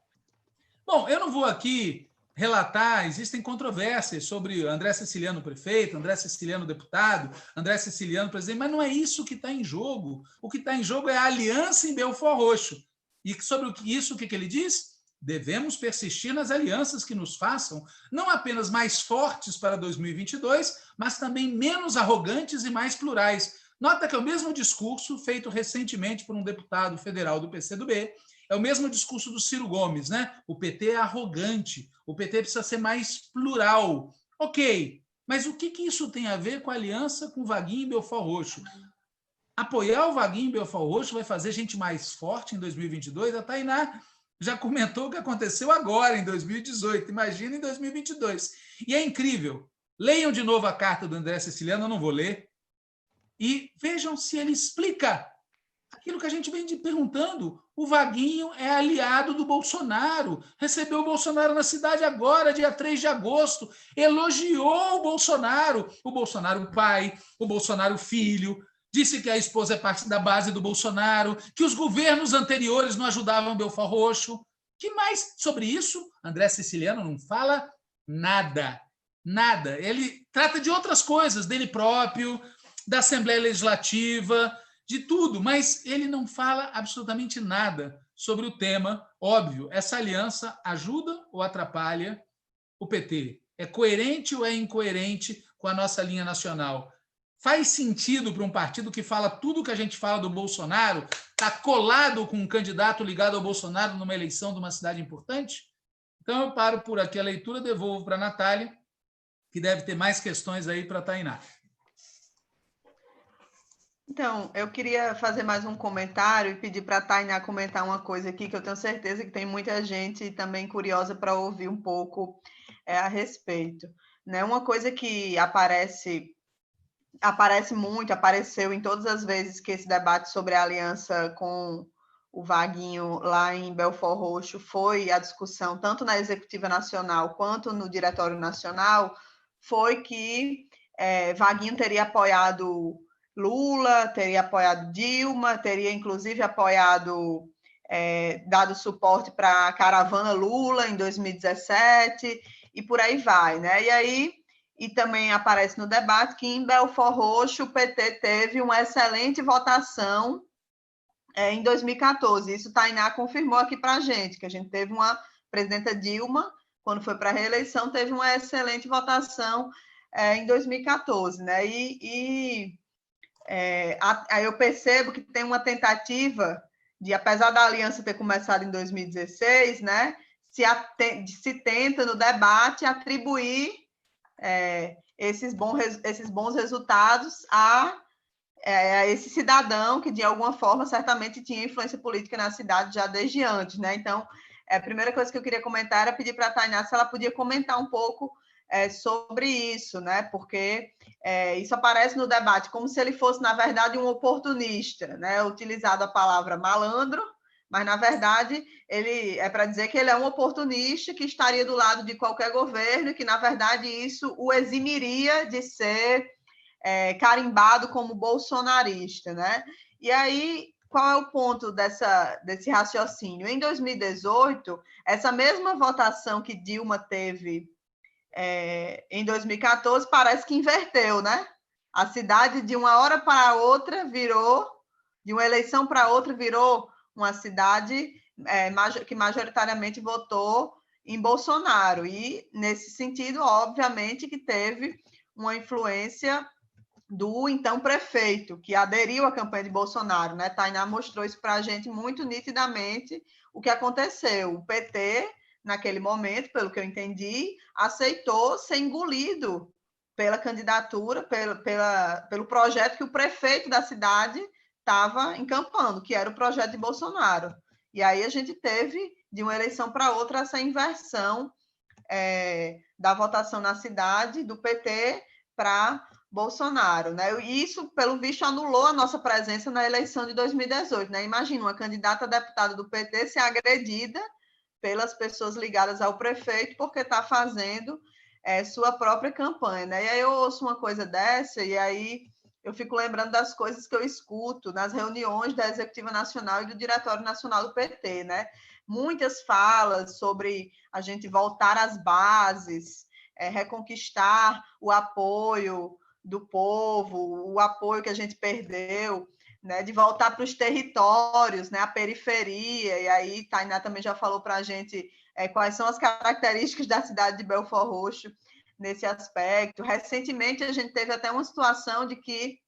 Bom, eu não vou aqui relatar, existem controvérsias sobre André Siciliano prefeito, André Siciliano deputado, André Siciliano presidente, mas não é isso que está em jogo. O que está em jogo é a aliança em Belford Roxo. E sobre isso, o que ele diz? Devemos persistir nas alianças que nos façam não apenas mais fortes para 2022, mas também menos arrogantes e mais plurais. Nota que é o mesmo discurso feito recentemente por um deputado federal do PCdoB, é o mesmo discurso do Ciro Gomes, né? O PT é arrogante, o PT precisa ser mais plural. Ok, mas o que isso tem a ver com a aliança com o Vaguinho e Belfort Roxo? Apoiar o Vaguinho e Belfort Roxo vai fazer gente mais forte em 2022? A Tainá já comentou o que aconteceu agora, em 2018. Imagina em 2022. E é incrível. Leiam de novo a carta do André Siciliano, eu não vou ler, e vejam se ele explica aquilo que a gente vem perguntando. O Vaguinho é aliado do Bolsonaro, recebeu o Bolsonaro na cidade agora, dia 3 de agosto, elogiou o Bolsonaro pai, o Bolsonaro filho, disse que a esposa é parte da base do Bolsonaro, que os governos anteriores não ajudavam o Belfort Roxo. Que mais sobre isso? André Siciliano não fala nada. Nada. Ele trata de outras coisas, dele próprio, da Assembleia Legislativa, de tudo, mas ele não fala absolutamente nada sobre o tema. Óbvio, essa aliança ajuda ou atrapalha o PT? É coerente ou é incoerente com a nossa linha nacional? Faz sentido para um partido que fala tudo que a gente fala do Bolsonaro, está colado com um candidato ligado ao Bolsonaro numa eleição de uma cidade importante? Então, eu paro por aqui a leitura, devolvo para a Natália, que deve ter mais questões aí para a Tainá. Então, eu queria fazer mais um comentário e pedir para a Tainá comentar uma coisa aqui, que eu tenho certeza que tem muita gente também curiosa para ouvir um pouco a respeito. Né? Uma coisa que aparece muito, apareceu em todas as vezes que esse debate sobre a aliança com o Vaguinho lá em Belfort Roxo foi a discussão, tanto na Executiva Nacional quanto no Diretório Nacional, foi que Vaguinho teria apoiado Lula, teria apoiado Dilma, teria inclusive apoiado, dado suporte para a caravana Lula em 2017, e por aí vai, né? E também aparece no debate que em Belfort Roxo o PT teve uma excelente votação em 2014. Isso Tainá confirmou aqui para a gente, que a gente teve uma presidenta Dilma, quando foi para a reeleição, teve uma excelente votação em 2014, né? Aí eu percebo que tem uma tentativa de, apesar da aliança ter começado em 2016, né, se tenta no debate atribuir esses bons resultados a esse cidadão que, de alguma forma, certamente tinha influência política na cidade já desde antes, né? Então, a primeira coisa que eu queria comentar era pedir para a Tainá se ela podia comentar um pouco sobre isso, né? Porque isso aparece no debate como se ele fosse, na verdade, um oportunista, né? Utilizado a palavra malandro, mas, na verdade, ele é para dizer que ele é um oportunista que estaria do lado de qualquer governo e que, na verdade, isso o eximiria de ser carimbado como bolsonarista, né? E aí, qual é o ponto desse raciocínio? Em 2018, essa mesma votação que Dilma teve em 2014 parece que inverteu, né? A cidade, de uma hora para outra, virou, de uma eleição para outra, virou uma cidade que majoritariamente votou em Bolsonaro. E, nesse sentido, obviamente, que teve uma influência do então prefeito, que aderiu à campanha de Bolsonaro, né? Tainá mostrou isso para a gente muito nitidamente, o que aconteceu. O PT, naquele momento, pelo que eu entendi, aceitou ser engolido pela candidatura, pelo projeto que o prefeito da cidade estava encampando, que era o projeto de Bolsonaro. E aí a gente teve, de uma eleição para outra, essa inversão da votação na cidade do PT para Bolsonaro, né? E isso, pelo visto, anulou a nossa presença na eleição de 2018, né? Imagina uma candidata a deputada do PT ser agredida pelas pessoas ligadas ao prefeito porque está fazendo sua própria campanha, né? E aí eu ouço uma coisa dessa e aí eu fico lembrando das coisas que eu escuto nas reuniões da Executiva Nacional e do Diretório Nacional do PT, né? Muitas falas sobre a gente voltar às bases, reconquistar o apoio do povo, o apoio que a gente perdeu, né, de voltar para os territórios, né, a periferia, e aí Tainá também já falou para a gente quais são as características da cidade de Belfort Roxo nesse aspecto. Recentemente, a gente teve até uma situação de que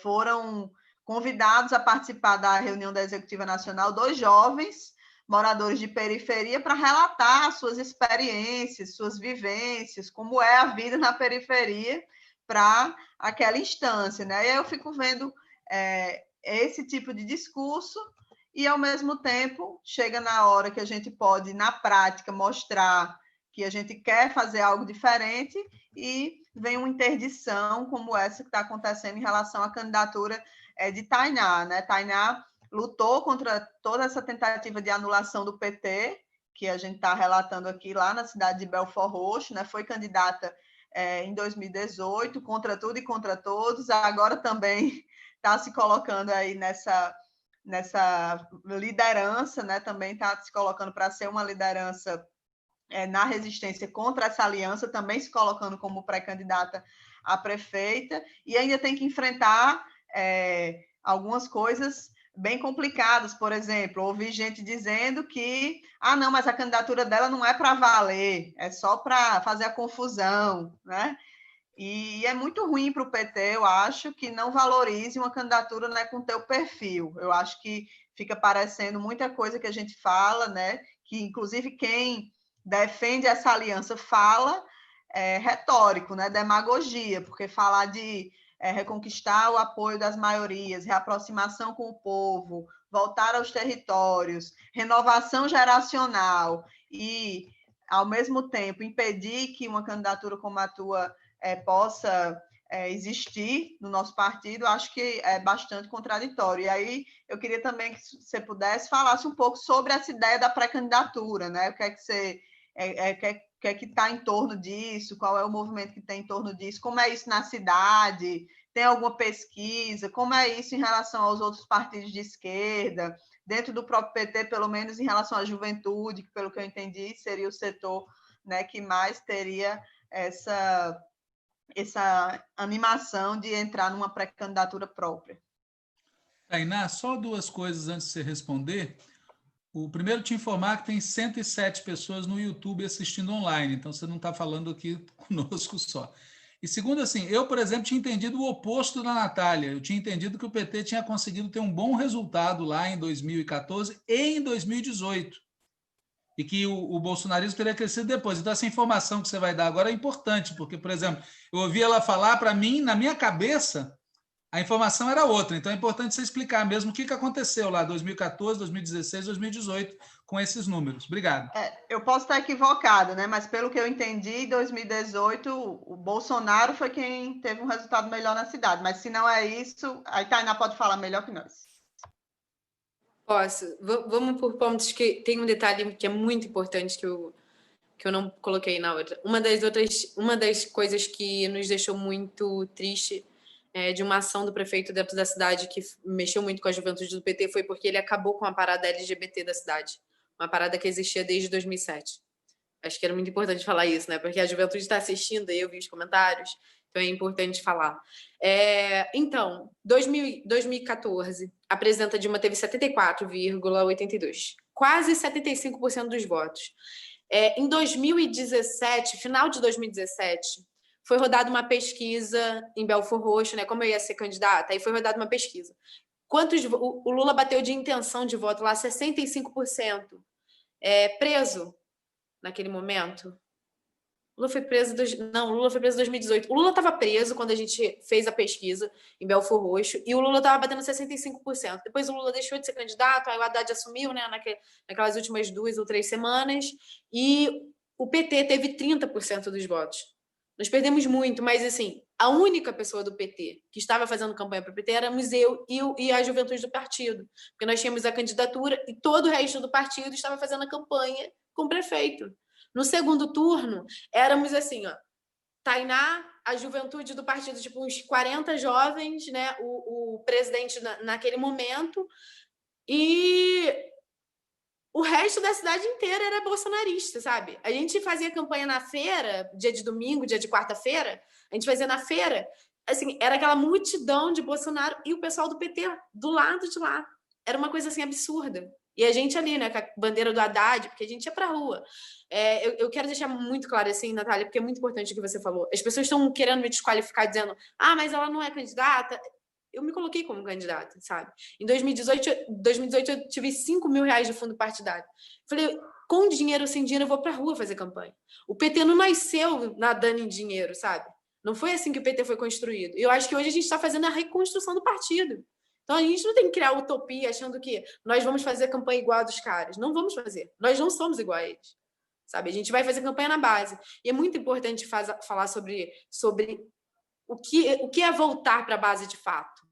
foram convidados a participar da reunião da Executiva Nacional 2 jovens moradores de periferia para relatar suas experiências, suas vivências, como é a vida na periferia para aquela instância, né? E aí eu fico vendo esse tipo de discurso e, ao mesmo tempo, chega na hora que a gente pode, na prática, mostrar que a gente quer fazer algo diferente e vem uma interdição como essa que está acontecendo em relação à candidatura de Tainá, né? Tainá lutou contra toda essa tentativa de anulação do PT, que a gente está relatando aqui lá na cidade de Belford Roxo, né? Foi candidata em 2018, contra tudo e contra todos, agora também está se colocando aí nessa liderança, né? Também está se colocando para ser uma liderança na resistência contra essa aliança, também se colocando como pré-candidata a prefeita, e ainda tem que enfrentar algumas coisas bem complicadas. Por exemplo, ouvi gente dizendo que não, mas a candidatura dela não é para valer, é só para fazer a confusão, né? E é muito ruim para o PT, eu acho, que não valorize uma candidatura, né, com teu perfil. Eu acho que fica parecendo muita coisa que a gente fala, né, que inclusive quem defende essa aliança fala retórico, né, demagogia, porque falar de reconquistar o apoio das maiorias, reaproximação com o povo, voltar aos territórios, renovação geracional e, ao mesmo tempo, impedir que uma candidatura como a tua possa existir no nosso partido, acho que é bastante contraditório. E aí eu queria também que você pudesse falar um pouco sobre essa ideia da pré-candidatura, né? O que é que você que é que está em torno disso, qual é o movimento que tem em torno disso, como é isso na cidade, tem alguma pesquisa, como é isso em relação aos outros partidos de esquerda, dentro do próprio PT, pelo menos em relação à juventude, que, pelo que eu entendi, seria o setor, né, que mais teria essa animação de entrar numa pré-candidatura própria. Tainá, só duas coisas antes de você responder. O primeiro, te informar que tem 107 pessoas no YouTube assistindo online, então você não está falando aqui conosco só. E segundo, assim, eu, por exemplo, tinha entendido o oposto da Natália. Eu tinha entendido que o PT tinha conseguido ter um bom resultado lá em 2014 e em 2018. E que o bolsonarismo teria crescido depois. Então, essa informação que você vai dar agora é importante, porque, por exemplo, eu ouvi ela falar para mim, na minha cabeça, a informação era outra, então é importante você explicar mesmo o que aconteceu lá 2014, 2016, 2018 com esses números. Obrigado. Eu posso estar equivocada, né? Mas pelo que eu entendi, em 2018 o Bolsonaro foi quem teve um resultado melhor na cidade. Mas se não é isso, a Tainá pode falar melhor que nós. Posso. Vamos por pontos, que tem um detalhe que é muito importante que eu não coloquei na outra. Uma das coisas que nos deixou muito triste de uma ação do prefeito dentro da cidade que mexeu muito com a juventude do PT foi porque ele acabou com a parada LGBT da cidade. Uma parada que existia desde 2007. Acho que era muito importante falar isso, né? Porque a juventude está assistindo e eu vi os comentários, então é importante falar. Então, 2014, a presidenta Dilma teve 74,82%, quase 75% dos votos. Em 2017, final de 2017, foi rodada uma pesquisa em Belford Roxo, né? Como eu ia ser candidata, aí foi rodada uma pesquisa. O Lula bateu de intenção de voto lá 65%. Preso naquele momento. Lula foi preso em 2018. O Lula estava preso quando a gente fez a pesquisa em Belford Roxo e o Lula estava batendo 65%. Depois o Lula deixou de ser candidato, aí o Haddad assumiu, né, naquelas últimas 2 ou 3 semanas, e o PT teve 30% dos votos. Nós perdemos muito, mas assim, a única pessoa do PT que estava fazendo campanha para o PT éramos eu e a juventude do partido, porque nós tínhamos a candidatura e todo o resto do partido estava fazendo a campanha com o prefeito. No segundo turno, éramos assim, ó, Tainá, a juventude do partido, tipo uns 40 jovens, né, o presidente naquele momento, e o resto da cidade inteira era bolsonarista, sabe? A gente fazia campanha na feira, dia de domingo, dia de quarta-feira, a gente fazia na feira, assim, era aquela multidão de Bolsonaro e o pessoal do PT do lado de lá. Era uma coisa assim absurda. E a gente ali, né, com a bandeira do Haddad, porque a gente ia pra rua. Eu quero deixar muito claro assim, Natália, porque é muito importante o que você falou. As pessoas estão querendo me desqualificar dizendo, mas ela não é candidata. eu me coloquei como candidata, sabe? Em 2018 eu tive 5 mil reais de fundo partidário. Falei, com dinheiro ou sem dinheiro, eu vou pra rua fazer campanha. O PT não nasceu nadando em dinheiro, sabe? Não foi assim que o PT foi construído. E eu acho que hoje a gente está fazendo a reconstrução do partido. Então a gente não tem que criar utopia achando que nós vamos fazer campanha igual a dos caras. Não vamos fazer. Nós não somos igual a eles. Sabe? A gente vai fazer campanha na base. E é muito importante falar sobre o que é voltar para a base de fato.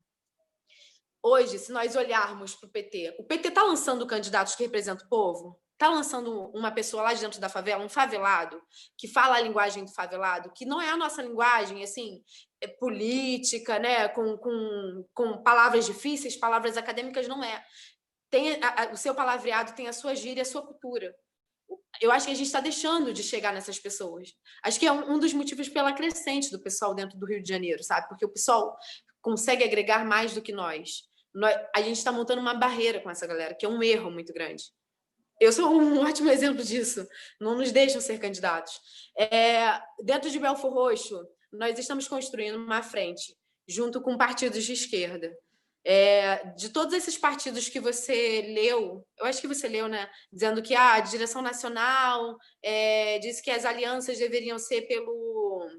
Hoje, se nós olharmos para o PT está lançando candidatos que representam o povo? Está lançando uma pessoa lá de dentro da favela, um favelado, que fala a linguagem do favelado, que não é a nossa linguagem, assim, política, né? Com palavras difíceis, palavras acadêmicas, não é. O seu palavreado tem a sua gíria, a sua cultura. Eu acho que a gente está deixando de chegar nessas pessoas. Acho que é um dos motivos pela crescente do pessoal dentro do Rio de Janeiro, sabe? Porque o pessoal consegue agregar mais do que nós. A gente está montando uma barreira com essa galera, que é um erro muito grande. Eu sou um ótimo exemplo disso. Não nos deixam ser candidatos. Dentro de Belford Roxo, nós estamos construindo uma frente, junto com partidos de esquerda. De todos esses partidos que você leu, eu acho que você leu, né? Dizendo que a direção nacional disse que as alianças deveriam ser pelo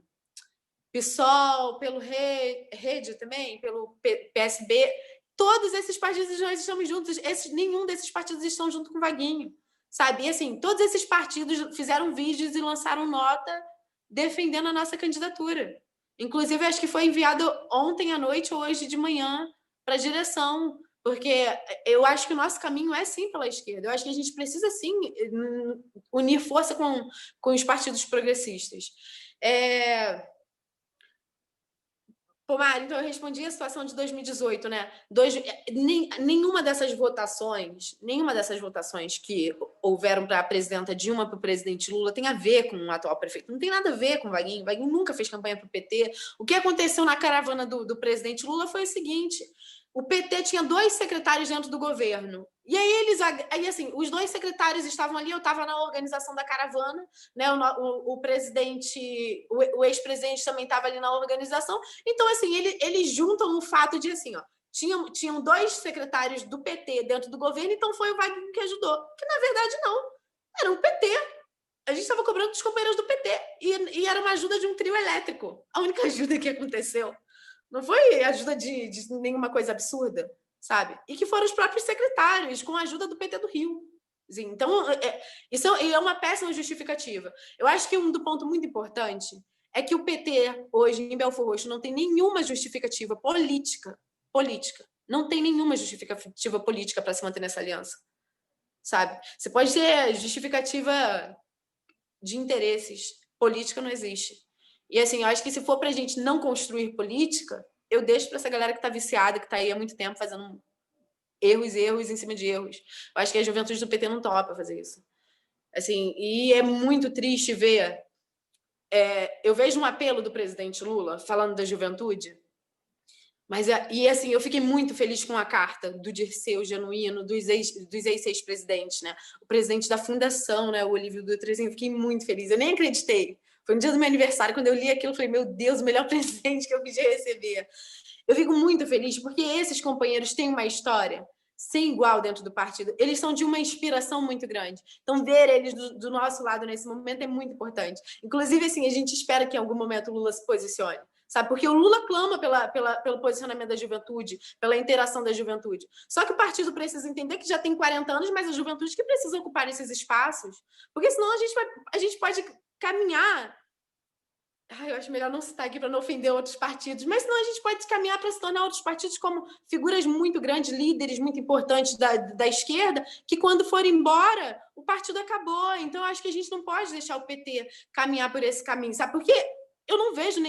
PSOL, pelo Rede também, pelo PSB. Todos esses partidos nós estamos juntos. Nenhum desses partidos estão junto com o Vaguinho, sabe? E assim, todos esses partidos fizeram vídeos e lançaram nota defendendo a nossa candidatura. Inclusive, acho que foi enviado ontem à noite ou hoje de manhã para a direção, porque eu acho que o nosso caminho é sim pela esquerda. Eu acho que a gente precisa sim unir força com os partidos progressistas. Pô, Mari, então eu respondi a situação de 2018, né? Nenhuma dessas votações que houveram para a presidenta Dilma, para o presidente Lula, tem a ver com o atual prefeito. Não tem nada a ver com o Vaguinho. O Vaguinho nunca fez campanha para o PT. O que aconteceu na caravana do presidente Lula foi o seguinte: o PT tinha 2 secretários dentro do governo. E aí assim, os 2 secretários estavam ali, eu estava na organização da caravana, né? O presidente, o ex-presidente também estava ali na organização. Então, assim, eles juntam o fato de, assim, ó, tinham 2 secretários do PT dentro do governo, então foi o Vaguinho que ajudou. Que, na verdade, não. Era um PT. A gente estava cobrando dos companheiros do PT. E era uma ajuda de um trio elétrico. A única ajuda que aconteceu. Não foi ajuda de nenhuma coisa absurda, sabe? E que foram os próprios secretários, com a ajuda do PT do Rio. Assim, então, isso é uma péssima justificativa. Eu acho que um ponto muito importante é que o PT, hoje, em Belford Roxo, não tem nenhuma justificativa política. Não tem nenhuma justificativa política para se manter nessa aliança, sabe? Você pode ter justificativa de interesses. Política não existe. E, assim, eu acho que se for para a gente não construir política, eu deixo para essa galera que está viciada, que está aí há muito tempo fazendo erros em cima de erros. Eu acho que a juventude do PT não topa fazer isso. Assim, e é muito triste ver... eu vejo um apelo do presidente Lula falando da juventude, assim, eu fiquei muito feliz com a carta do Dirceu Genuíno, dos ex-presidentes, né? O presidente da fundação, né? O Olívio Dutra, assim, eu fiquei muito feliz. Eu nem acreditei. Foi no dia do meu aniversário, quando eu li aquilo, eu falei, meu Deus, o melhor presente que eu podia receber. Eu fico muito feliz, porque esses companheiros têm uma história sem igual dentro do partido. Eles são de uma inspiração muito grande. Então, ver eles do nosso lado nesse momento é muito importante. Inclusive, assim, a gente espera que em algum momento o Lula se posicione, sabe? Porque o Lula clama pelo posicionamento da juventude, pela interação da juventude. Só que o partido precisa entender que já tem 40 anos, mas a juventude que precisa ocupar esses espaços, porque senão a gente pode caminhar... eu acho melhor não citar aqui para não ofender outros partidos, mas senão a gente pode caminhar para se tornar outros partidos como figuras muito grandes, líderes muito importantes da esquerda, que quando for embora, o partido acabou. Então, eu acho que a gente não pode deixar o PT caminhar por esse caminho, sabe? Porque eu não vejo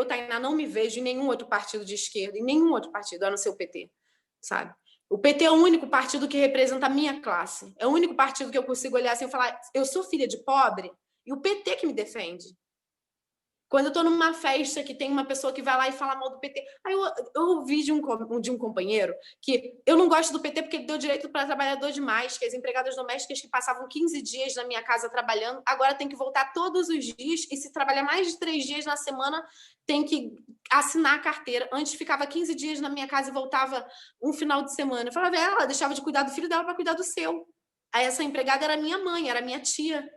Tainá, não me vejo em nenhum outro partido de esquerda, em nenhum outro partido, a não ser o PT, sabe? O PT é o único partido que representa a minha classe. É o único partido que eu consigo olhar assim e falar, eu sou filha de pobre, e o PT que me defende. Quando eu estou numa festa que tem uma pessoa que vai lá e fala mal do PT. Aí eu ouvi de um companheiro que eu não gosto do PT porque ele deu direito para trabalhador demais, que as empregadas domésticas que passavam 15 dias na minha casa trabalhando, agora tem que voltar todos os dias, e se trabalhar mais de 3 dias na semana, tem que assinar a carteira. Antes ficava 15 dias na minha casa e voltava um final de semana. Eu falava, ela deixava de cuidar do filho dela para cuidar do seu. Aí essa empregada era minha mãe, era minha tia.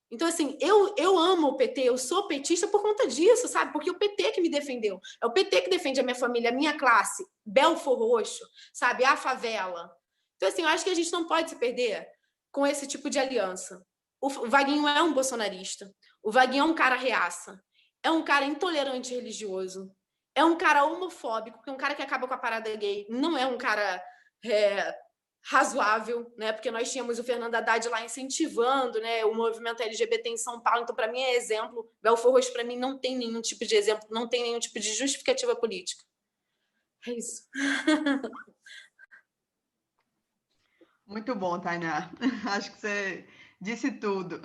Então, assim, eu amo o PT, eu sou petista por conta disso, sabe? Porque o PT que me defendeu. É o PT que defende a minha família, a minha classe, Belfor Roxo, sabe? A favela. Então, assim, eu acho que a gente não pode se perder com esse tipo de aliança. O Vaguinho é um bolsonarista. O Vaguinho é um cara reaça. É um cara intolerante religioso. É um cara homofóbico, que é um cara que acaba com a parada gay. Não é um cara... razoável, né? Porque nós tínhamos o Fernando Haddad lá incentivando, né, o movimento LGBT em São Paulo. Então, para mim, é exemplo. Belfor Roxo, para mim, não tem nenhum tipo de exemplo, não tem nenhum tipo de justificativa política. É isso. Muito bom, Tainá. Acho que você disse tudo.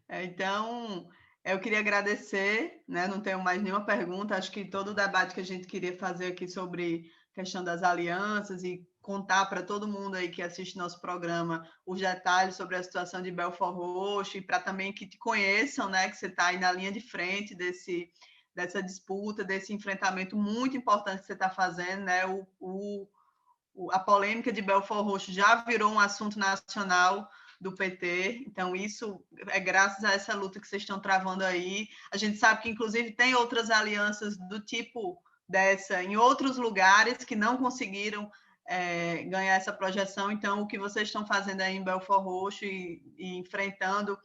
Então, eu queria agradecer, né? Não tenho mais nenhuma pergunta. Acho que todo o debate que a gente queria fazer aqui sobre a questão das alianças e contar para todo mundo aí que assiste nosso programa os detalhes sobre a situação de Belfor Roxo, e para também que te conheçam, né? Que você está aí na linha de frente dessa disputa, desse enfrentamento muito importante que você está fazendo, né? A polêmica de Belfor Roxo já virou um assunto nacional do PT, então isso é graças a essa luta que vocês estão travando aí. A gente sabe que, inclusive, tem outras alianças do tipo dessa em outros lugares que não conseguiram ganhar essa projeção. Então, o que vocês estão fazendo aí em Belfor Roxo e enfrentando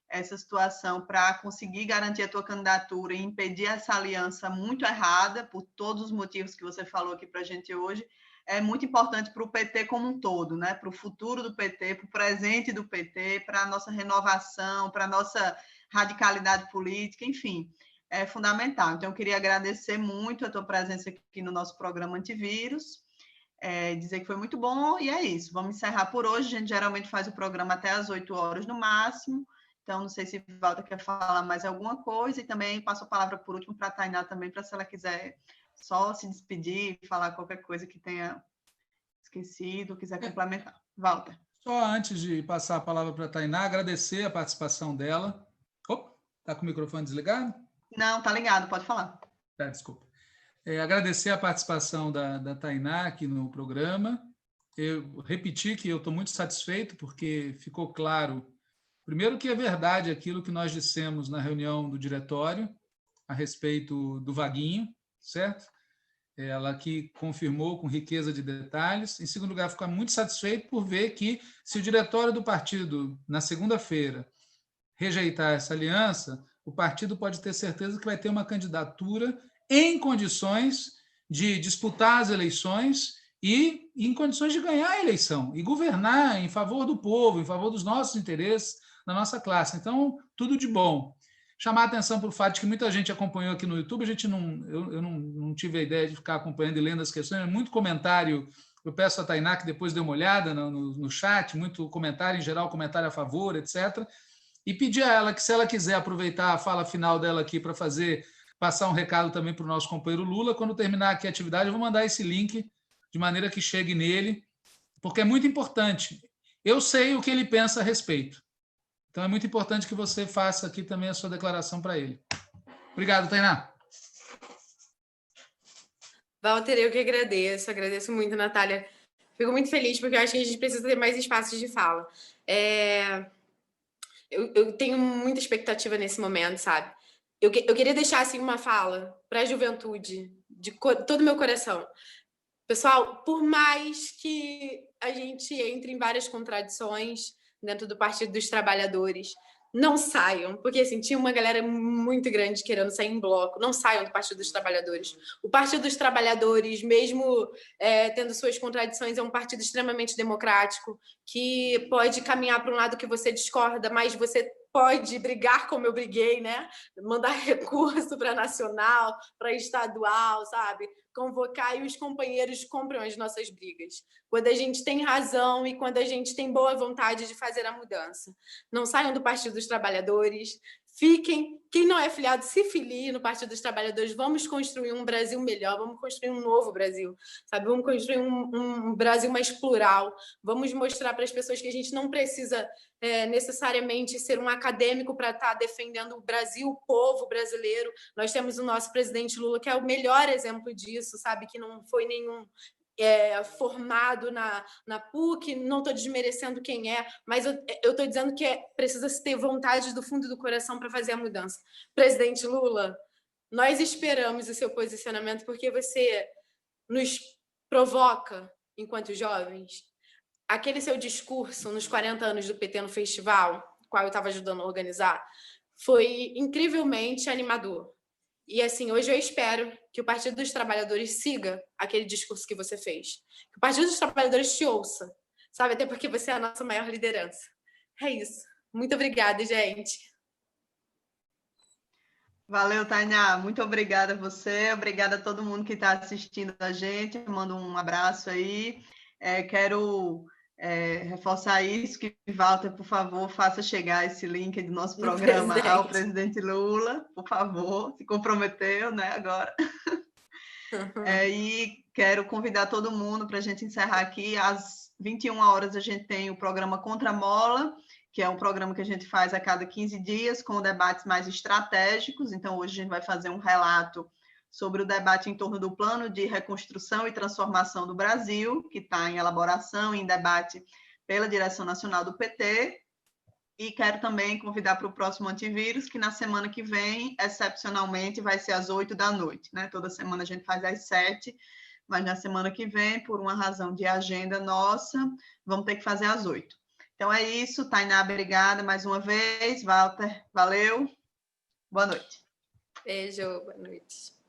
essa situação para conseguir garantir a tua candidatura e impedir essa aliança muito errada, por todos os motivos que você falou aqui para a gente hoje, é muito importante para o PT como um todo, né? Para o futuro do PT, para o presente do PT, para a nossa renovação, para a nossa radicalidade política, enfim, é fundamental. Então, eu queria agradecer muito a tua presença aqui no nosso programa Antivírus, dizer que foi muito bom, e é isso. Vamos encerrar por hoje. A gente geralmente faz o programa até às 8 horas no máximo, então não sei se Walter quer falar mais alguma coisa, e também passo a palavra por último para a Tainá também, para se ela quiser só se despedir, falar qualquer coisa que tenha esquecido, quiser complementar. Walter. Só antes de passar a palavra para a Tainá, agradecer a participação dela. Está com o microfone desligado? Não, está ligado, pode falar. Desculpa. Agradecer a participação da Tainá aqui no programa. Eu repeti que eu estou muito satisfeito, porque ficou claro, primeiro, que é verdade aquilo que nós dissemos na reunião do diretório a respeito do Vaguinho, certo? Ela que confirmou com riqueza de detalhes. Em segundo lugar, ficar muito satisfeito por ver que, se o diretório do partido, na segunda-feira, rejeitar essa aliança, o partido pode ter certeza que vai ter uma candidatura em condições de disputar as eleições e em condições de ganhar a eleição e governar em favor do povo, em favor dos nossos interesses, da nossa classe. Então, tudo de bom. Chamar a atenção para o fato de que muita gente acompanhou aqui no YouTube, eu não tive a ideia de ficar acompanhando e lendo as questões, muito comentário. Eu peço a Tainá que depois dê uma olhada no chat, muito comentário, em geral, comentário a favor, etc. E pedir a ela que, se ela quiser aproveitar a fala final dela aqui para passar um recado também para o nosso companheiro Lula, quando terminar aqui a atividade, eu vou mandar esse link de maneira que chegue nele, porque é muito importante. Eu sei o que ele pensa a respeito. Então, é muito importante que você faça aqui também a sua declaração para ele. Obrigado, Tainá. Walter, eu que agradeço muito, Natália. Fico muito feliz, porque eu acho que a gente precisa ter mais espaços de fala. Eu tenho muita expectativa nesse momento, sabe? Eu queria deixar assim, uma fala para a juventude, de todo o meu coração. Pessoal, por mais que a gente entre em várias contradições dentro do Partido dos Trabalhadores, não saiam, porque assim, tinha uma galera muito grande querendo sair em bloco. Não saiam do Partido dos Trabalhadores. O Partido dos Trabalhadores, mesmo tendo suas contradições, é um partido extremamente democrático, que pode caminhar para um lado que você discorda, mas você pode brigar como eu briguei, né? Mandar recurso para nacional, para estadual, sabe? Convocar e os companheiros compram as nossas brigas. Quando a gente tem razão e quando a gente tem boa vontade de fazer a mudança. Não saiam do Partido dos Trabalhadores, Quem não é filiado, se filie no Partido dos Trabalhadores. Vamos construir um Brasil melhor, vamos construir um novo Brasil, sabe? Vamos construir um Brasil mais plural. Vamos mostrar para as pessoas que a gente não precisa necessariamente ser um acadêmico para estar defendendo o Brasil, o povo brasileiro. Nós temos o nosso presidente Lula, que é o melhor exemplo disso, sabe? Que não foi nenhum formado na PUC, não estou desmerecendo quem é, mas eu estou dizendo que precisa se ter vontade do fundo do coração para fazer a mudança. Presidente Lula, nós esperamos o seu posicionamento porque você nos provoca, enquanto jovens. Aquele seu discurso nos 40 anos do PT no festival, qual eu estava ajudando a organizar, foi incrivelmente animador. E, assim, hoje eu espero que o Partido dos Trabalhadores siga aquele discurso que você fez. Que o Partido dos Trabalhadores te ouça, sabe? Até porque você é a nossa maior liderança. É isso. Muito obrigada, gente. Valeu, Tainá. Muito obrigada a você. Obrigada a todo mundo que está assistindo a gente. Eu mando um abraço aí. Quero reforçar isso, que Walter, por favor, faça chegar esse link do nosso programa ao presidente Lula, por favor, se comprometeu, né, agora. E quero convidar todo mundo para a gente encerrar aqui. Às 21 horas a gente tem o programa Contra a Mola, que é um programa que a gente faz a cada 15 dias, com debates mais estratégicos. Então, hoje a gente vai fazer um relato sobre o debate em torno do Plano de Reconstrução e Transformação do Brasil, que está em elaboração e em debate pela Direção Nacional do PT. E quero também convidar para o próximo Antivírus, que na semana que vem, excepcionalmente, vai ser às 8 da noite. Né? Toda semana a gente faz às 7, mas na semana que vem, por uma razão de agenda nossa, vamos ter que fazer às 8. Então é isso, Tainá, obrigada mais uma vez. Walter, valeu. Boa noite. Beijo, boa noite.